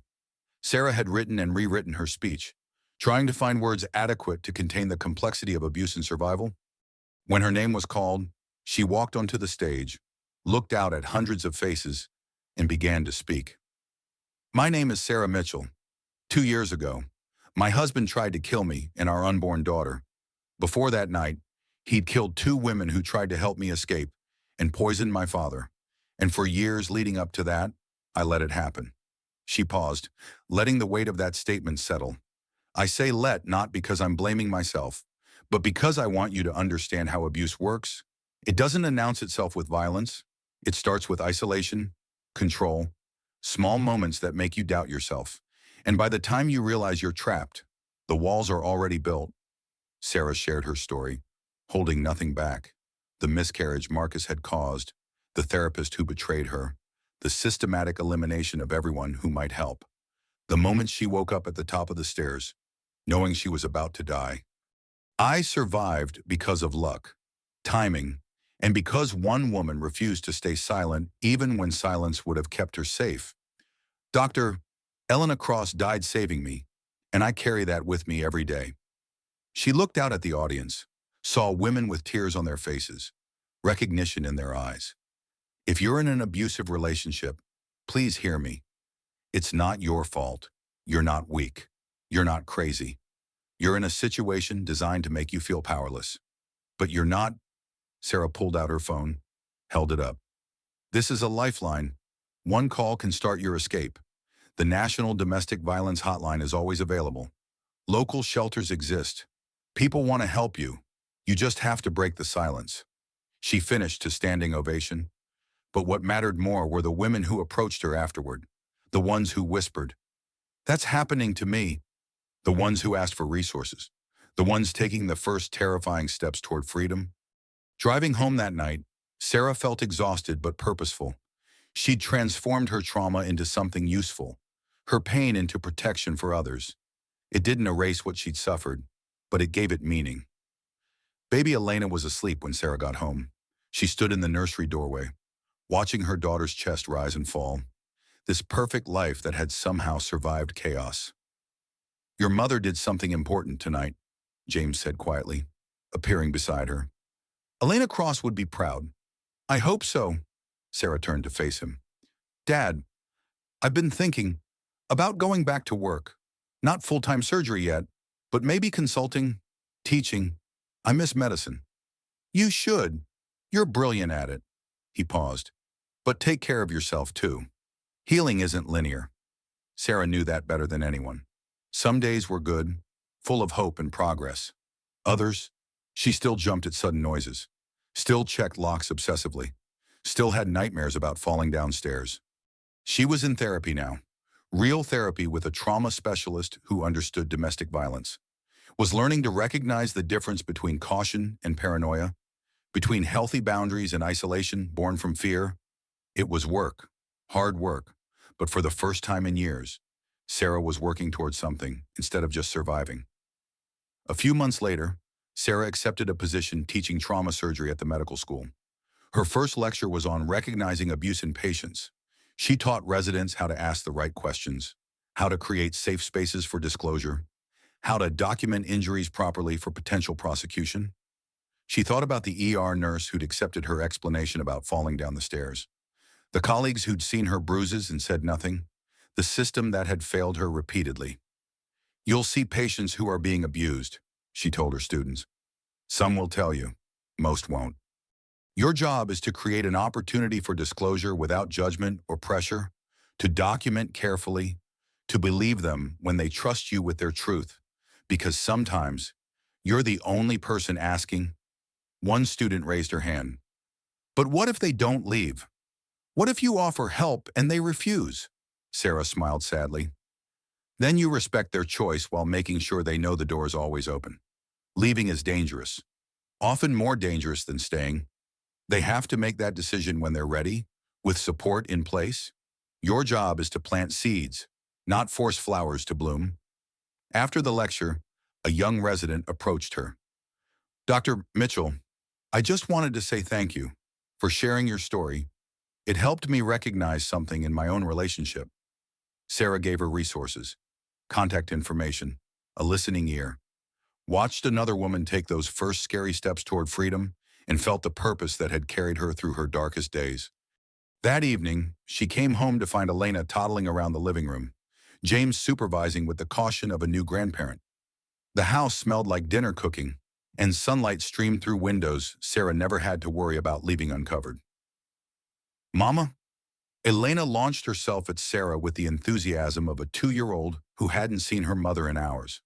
Sarah had written and rewritten her speech, trying to find words adequate to contain the complexity of abuse and survival. When her name was called, she walked onto the stage, looked out at hundreds of faces, and began to speak. My name is Sarah Mitchell. 2 years ago, my husband tried to kill me and our unborn daughter. Before that night, he'd killed 2 women who tried to help me escape and poisoned my father. And for years leading up to that, I let it happen. She paused, letting the weight of that statement settle. I say let not because I'm blaming myself, but because I want you to understand how abuse works. It doesn't announce itself with violence. It starts with isolation, control, small moments that make you doubt yourself. And by the time you realize you're trapped, the walls are already built. Sarah shared her story, holding nothing back. The miscarriage Marcus had caused, the therapist who betrayed her, the systematic elimination of everyone who might help. The moment she woke up at the top of the stairs, knowing she was about to die. I survived because of luck, timing, and because one woman refused to stay silent even when silence would have kept her safe. Dr. Elena Cross died saving me, and I carry that with me every day. She looked out at the audience, saw women with tears on their faces, recognition in their eyes. If you're in an abusive relationship, please hear me. It's not your fault. You're not weak. You're not crazy. You're in a situation designed to make you feel powerless. But you're not. Sarah pulled out her phone, held it up. This is a lifeline. One call can start your escape. The National Domestic Violence Hotline is always available. Local shelters exist. People want to help you. You just have to break the silence. She finished to standing ovation. But what mattered more were the women who approached her afterward. The ones who whispered, "That's happening to me." The ones who asked for resources. The ones taking the first terrifying steps toward freedom. Driving home that night, Sarah felt exhausted but purposeful. She'd transformed her trauma into something useful, her pain into protection for others. It didn't erase what she'd suffered, but it gave it meaning. Baby Elena was asleep when Sarah got home. She stood in the nursery doorway, watching her daughter's chest rise and fall. This perfect life that had somehow survived chaos. "Your mother did something important tonight," James said quietly, appearing beside her. "Elena Cross would be proud." "I hope so." Sarah turned to face him. "Dad, I've been thinking about going back to work. Not full-time surgery yet, but maybe consulting, teaching. I miss medicine." "You should. You're brilliant at it." He paused. "But take care of yourself too. Healing isn't linear." Sarah knew that better than anyone. Some days were good, full of hope and progress. Others, she still jumped at sudden noises, still checked locks obsessively, still had nightmares about falling downstairs. She was in therapy now, real therapy with a trauma specialist who understood domestic violence, was learning to recognize the difference between caution and paranoia, between healthy boundaries and isolation born from fear. It was work, hard work, but for the first time in years, Sarah was working towards something instead of just surviving. A few months later, Sarah accepted a position teaching trauma surgery at the medical school. Her first lecture was on recognizing abuse in patients. She taught residents how to ask the right questions, how to create safe spaces for disclosure, how to document injuries properly for potential prosecution. She thought about the ER nurse who'd accepted her explanation about falling down the stairs, the colleagues who'd seen her bruises and said nothing, the system that had failed her repeatedly. "You'll see patients who are being abused," she told her students. "Some will tell you, most won't. Your job is to create an opportunity for disclosure without judgment or pressure, to document carefully, to believe them when they trust you with their truth, because sometimes you're the only person asking." One student raised her hand. "But what if they don't leave? What if you offer help and they refuse?" Sarah smiled sadly. "Then you respect their choice while making sure they know the door is always open. Leaving is dangerous, often more dangerous than staying. They have to make that decision when they're ready, with support in place. Your job is to plant seeds, not force flowers to bloom." After the lecture, a young resident approached her. "Dr. Mitchell, I just wanted to say thank you for sharing your story. It helped me recognize something in my own relationship." Sarah gave her resources, contact information, a listening ear, watched another woman take those first scary steps toward freedom, and felt the purpose that had carried her through her darkest days. That evening, she came home to find Elena toddling around the living room, James supervising with the caution of a new grandparent. The house smelled like dinner cooking, and sunlight streamed through windows Sarah never had to worry about leaving uncovered. Mama? Elena launched herself at Sarah with the enthusiasm of a 2-year-old who hadn't seen her mother in hours.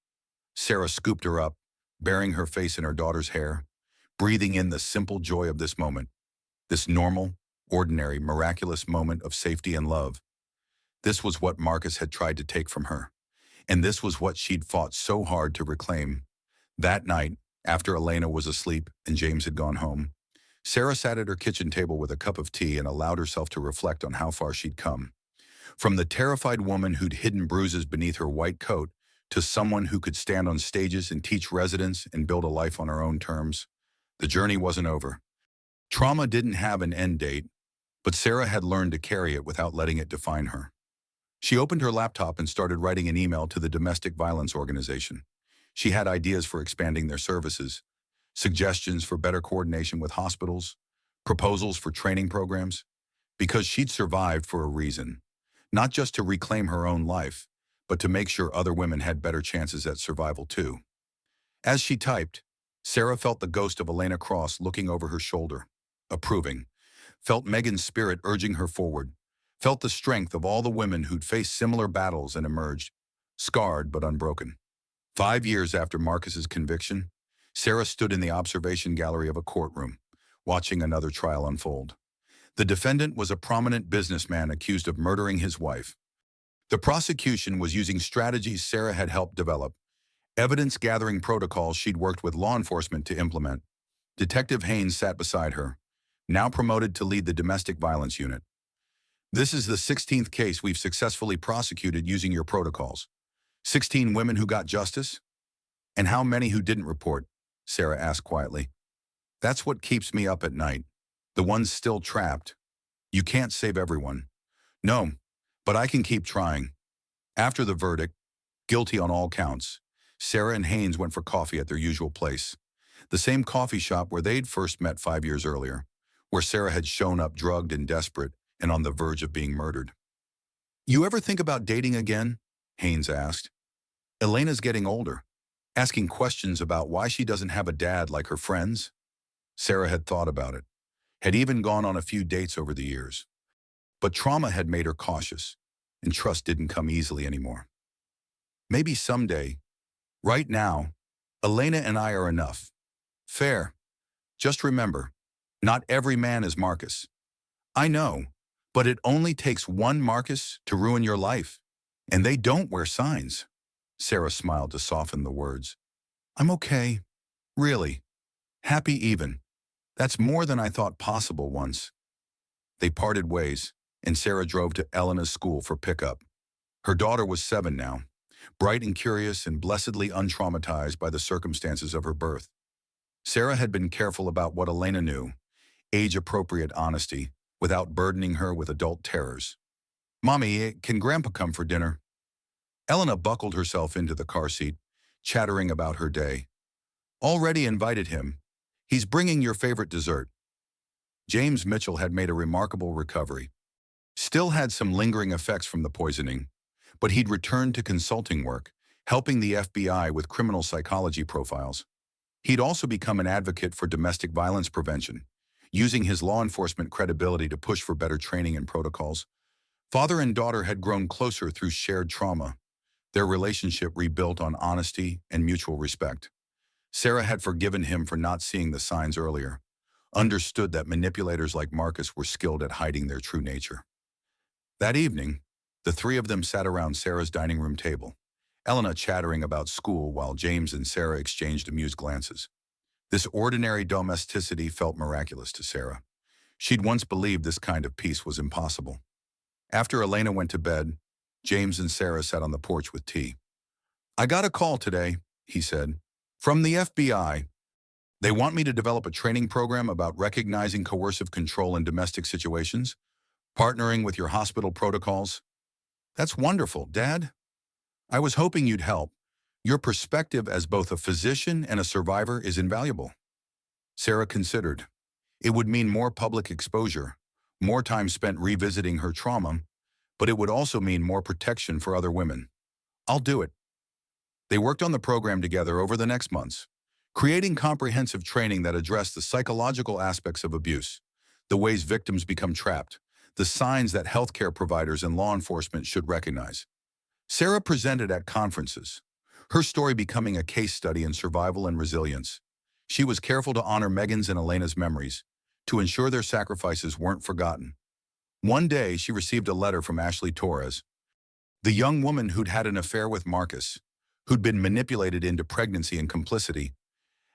Sarah scooped her up, burying her face in her daughter's hair, breathing in the simple joy of this moment, this normal, ordinary, miraculous moment of safety and love. This was what Marcus had tried to take from her, and this was what she'd fought so hard to reclaim. That night, after Elena was asleep and James had gone home, Sarah sat at her kitchen table with a cup of tea and allowed herself to reflect on how far she'd come. From the terrified woman who'd hidden bruises beneath her white coat to someone who could stand on stages and teach residents and build a life on her own terms, the journey wasn't over. Trauma didn't have an end date, but Sarah had learned to carry it without letting it define her. She opened her laptop and started writing an email to the domestic violence organization. She had ideas for expanding their services, suggestions for better coordination with hospitals, proposals for training programs, because she'd survived for a reason, not just to reclaim her own life, but to make sure other women had better chances at survival too. As she typed, Sarah felt the ghost of Elena Cross looking over her shoulder, approving, felt Megan's spirit urging her forward, felt the strength of all the women who'd faced similar battles and emerged, scarred but unbroken. 5 years after Marcus's conviction, Sarah stood in the observation gallery of a courtroom, watching another trial unfold. The defendant was a prominent businessman accused of murdering his wife. The prosecution was using strategies Sarah had helped develop, evidence-gathering protocols she'd worked with law enforcement to implement. Detective Haynes sat beside her, now promoted to lead the domestic violence unit. This is the 16th case we've successfully prosecuted using your protocols. 16 women who got justice? And how many who didn't report? Sarah asked quietly. That's what keeps me up at night. The ones still trapped. You can't save everyone. No, but I can keep trying. After the verdict, guilty on all counts, Sarah and Haynes went for coffee at their usual place, the same coffee shop where they'd first met 5 years earlier, where Sarah had shown up drugged and desperate and on the verge of being murdered. You ever think about dating again? Haynes asked. Elena's getting older, asking questions about why she doesn't have a dad like her friends. Sarah had thought about it, had even gone on a few dates over the years. But trauma had made her cautious, and trust didn't come easily anymore. Maybe someday, right now, Elena and I are enough. Fair. Just remember, not every man is Marcus. I know, but it only takes one Marcus to ruin your life, and they don't wear signs. Sarah smiled to soften the words. I'm okay. Really. Happy even. That's more than I thought possible once. They parted ways, and Sarah drove to Elena's school for pickup. Her daughter was 7 now, bright and curious and blessedly untraumatized by the circumstances of her birth. Sarah had been careful about what Elena knew, age-appropriate honesty, without burdening her with adult terrors. Mommy, can Grandpa come for dinner? Elena buckled herself into the car seat, chattering about her day. Already invited him. He's bringing your favorite dessert. James Mitchell had made a remarkable recovery. Still had some lingering effects from the poisoning, but he'd returned to consulting work, helping the FBI with criminal psychology profiles. He'd also become an advocate for domestic violence prevention, using his law enforcement credibility to push for better training and protocols. Father and daughter had grown closer through shared trauma, their relationship rebuilt on honesty and mutual respect. Sarah had forgiven him for not seeing the signs earlier, understood that manipulators like Marcus were skilled at hiding their true nature. That evening, the three of them sat around Sarah's dining room table, Elena chattering about school while James and Sarah exchanged amused glances. This ordinary domesticity felt miraculous to Sarah. She'd once believed this kind of peace was impossible. After Elena went to bed, James and Sarah sat on the porch with tea. I got a call today, he said, from the FBI. They want me to develop a training program about recognizing coercive control in domestic situations, partnering with your hospital protocols. That's wonderful, Dad. I was hoping you'd help. Your perspective as both a physician and a survivor is invaluable. Sarah considered. It would mean more public exposure, more time spent revisiting her trauma, but it would also mean more protection for other women. I'll do it. They worked on the program together over the next months, creating comprehensive training that addressed the psychological aspects of abuse, the ways victims become trapped, the signs that healthcare providers and law enforcement should recognize. Sarah presented at conferences, her story becoming a case study in survival and resilience. She was careful to honor Megan's and Elena's memories, to ensure their sacrifices weren't forgotten. One day, she received a letter from Ashley Torres, the young woman who'd had an affair with Marcus, who'd been manipulated into pregnancy and complicity.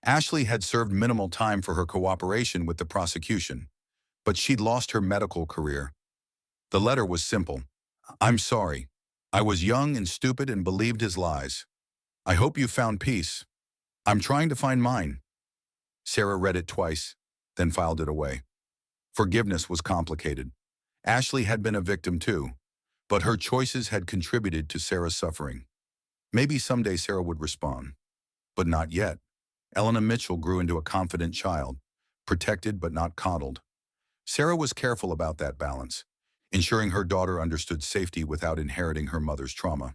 Ashley had served minimal time for her cooperation with the prosecution, but she'd lost her medical career. The letter was simple. "I'm sorry. I was young and stupid and believed his lies. I hope you found peace. I'm trying to find mine." Sarah read it twice, then filed it away. Forgiveness was complicated. Ashley had been a victim too, but her choices had contributed to Sarah's suffering. Maybe someday Sarah would respond, but not yet. Elena Mitchell grew into a confident child, protected but not coddled. Sarah was careful about that balance, ensuring her daughter understood safety without inheriting her mother's trauma.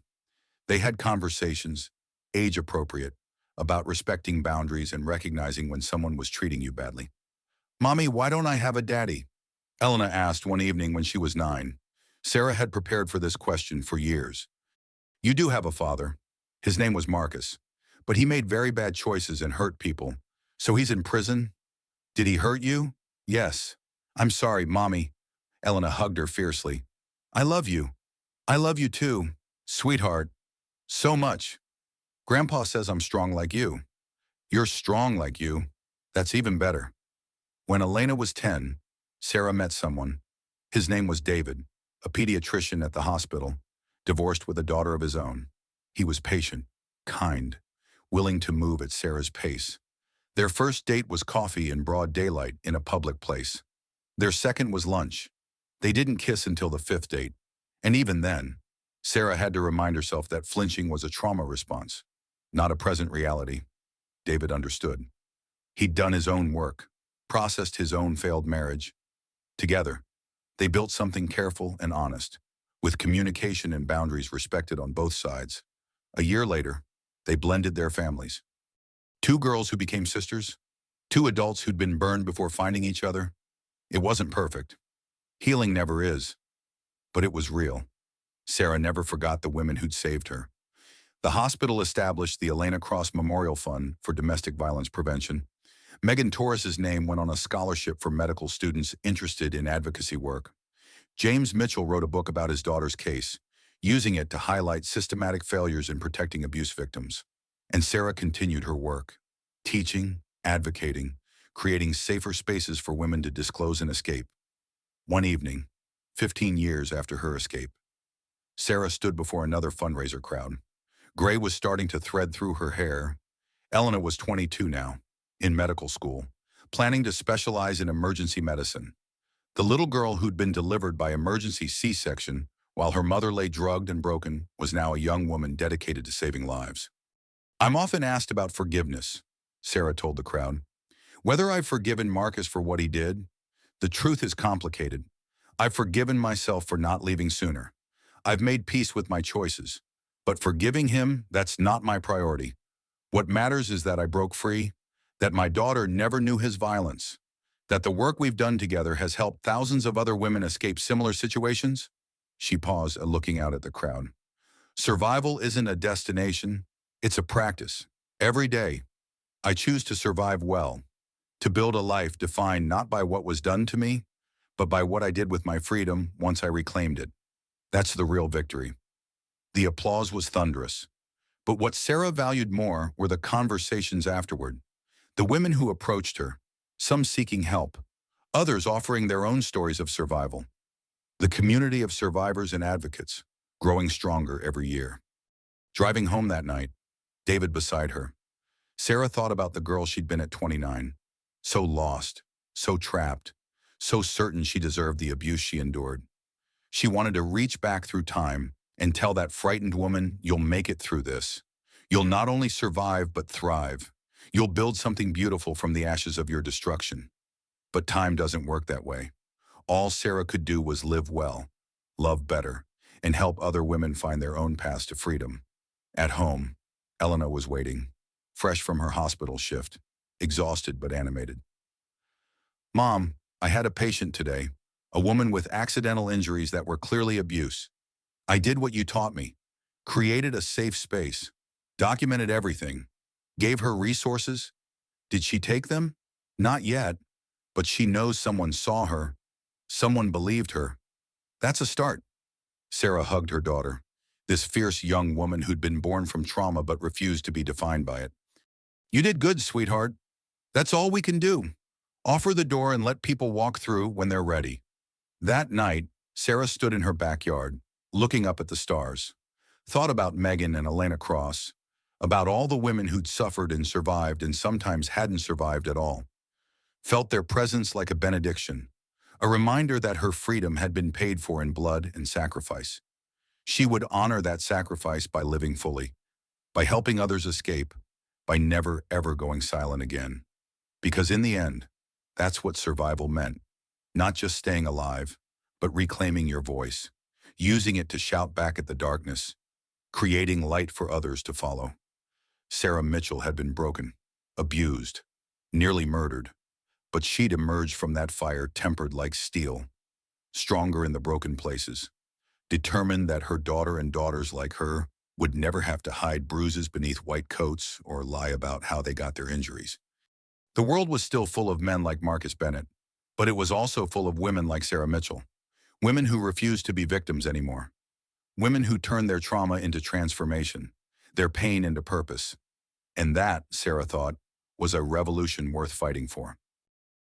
They had conversations, age-appropriate, about respecting boundaries and recognizing when someone was treating you badly. "Mommy, why don't I have a daddy?" Elena asked one evening when she was 9. Sarah had prepared for this question for years. "You do have a father. His name was Marcus, but he made very bad choices and hurt people. So he's in prison? Did he hurt you?" "Yes." "I'm sorry, Mommy." Elena hugged her fiercely. "I love you. I love you too, sweetheart. So much. Grandpa says I'm strong like you." "You're strong like you. That's even better." When Elena was 10, Sarah met someone. His name was David, a pediatrician at the hospital, divorced with a daughter of his own. He was patient, kind, willing to move at Sarah's pace. Their first date was coffee in broad daylight in a public place. Their second was lunch. They didn't kiss until the 5th date. And even then, Sarah had to remind herself that flinching was a trauma response, not a present reality. David understood. He'd done his own work, processed his own failed marriage. Together, they built something careful and honest, with communication and boundaries respected on both sides. A year later, they blended their families. 2 girls who became sisters, 2 adults who'd been burned before finding each other. It wasn't perfect. Healing never is. But it was real. Sarah never forgot the women who'd saved her. The hospital established the Elena Cross Memorial Fund for Domestic Violence Prevention. Megan Torres's name went on a scholarship for medical students interested in advocacy work. James Mitchell wrote a book about his daughter's case, using it to highlight systematic failures in protecting abuse victims. And Sarah continued her work, teaching, advocating, creating safer spaces for women to disclose and escape. One evening, 15 years after her escape, Sarah stood before another fundraiser crowd. Gray was starting to thread through her hair. Elena was 22 now, in medical school, planning to specialize in emergency medicine. The little girl who'd been delivered by emergency C-section while her mother lay drugged and broken was now a young woman dedicated to saving lives. "I'm often asked about forgiveness," Sarah told the crowd. "Whether I've forgiven Marcus for what he did? The truth is complicated. I've forgiven myself for not leaving sooner. I've made peace with my choices. But forgiving him, that's not my priority. What matters is that I broke free, that my daughter never knew his violence, that the work we've done together has helped thousands of other women escape similar situations." She paused, looking out at the crowd. "Survival isn't a destination, it's a practice. Every day, I choose to survive well, to build a life defined not by what was done to me, but by what I did with my freedom once I reclaimed it. That's the real victory." The applause was thunderous. But what Sarah valued more were the conversations afterward. The women who approached her, some seeking help, others offering their own stories of survival. The community of survivors and advocates, growing stronger every year. Driving home that night, David beside her, Sarah thought about the girl she'd been at 29. So lost, so trapped, so certain she deserved the abuse she endured. She wanted to reach back through time and tell that frightened woman, "You'll make it through this. You'll not only survive, but thrive. You'll build something beautiful from the ashes of your destruction." But time doesn't work that way. All Sarah could do was live well, love better, and help other women find their own paths to freedom. At home, Elena was waiting, fresh from her hospital shift, exhausted but animated. "Mom, I had a patient today, a woman with accidental injuries that were clearly abuse. I did what you taught me, created a safe space, documented everything, gave her resources. Did she take them? Not yet, but she knows someone saw her, someone believed her. That's a start. Sarah hugged her daughter, this fierce young woman who'd been born from trauma but refused to be defined by it. You did good, sweetheart. That's all we can do. Offer the door and let people walk through when they're ready. That night, Sarah stood in her backyard, looking up at the stars, thought about Megan and Elena Cross, about all the women who'd suffered and survived and sometimes hadn't survived at all, felt their presence like a benediction, a reminder that her freedom had been paid for in blood and sacrifice. She would honor that sacrifice by living fully, by helping others escape, by never ever going silent again. Because in the end, that's what survival meant. Not just staying alive, but reclaiming your voice, using it to shout back at the darkness, creating light for others to follow. Sarah Mitchell had been broken, abused, nearly murdered, but she'd emerged from that fire tempered like steel, stronger in the broken places, determined that her daughter and daughters like her would never have to hide bruises beneath white coats or lie about how they got their injuries. The world was still full of men like Marcus Bennett, but it was also full of women like Sarah Mitchell, women who refused to be victims anymore, women who turned their trauma into transformation, their pain into purpose. And that, Sarah thought, was a revolution worth fighting for.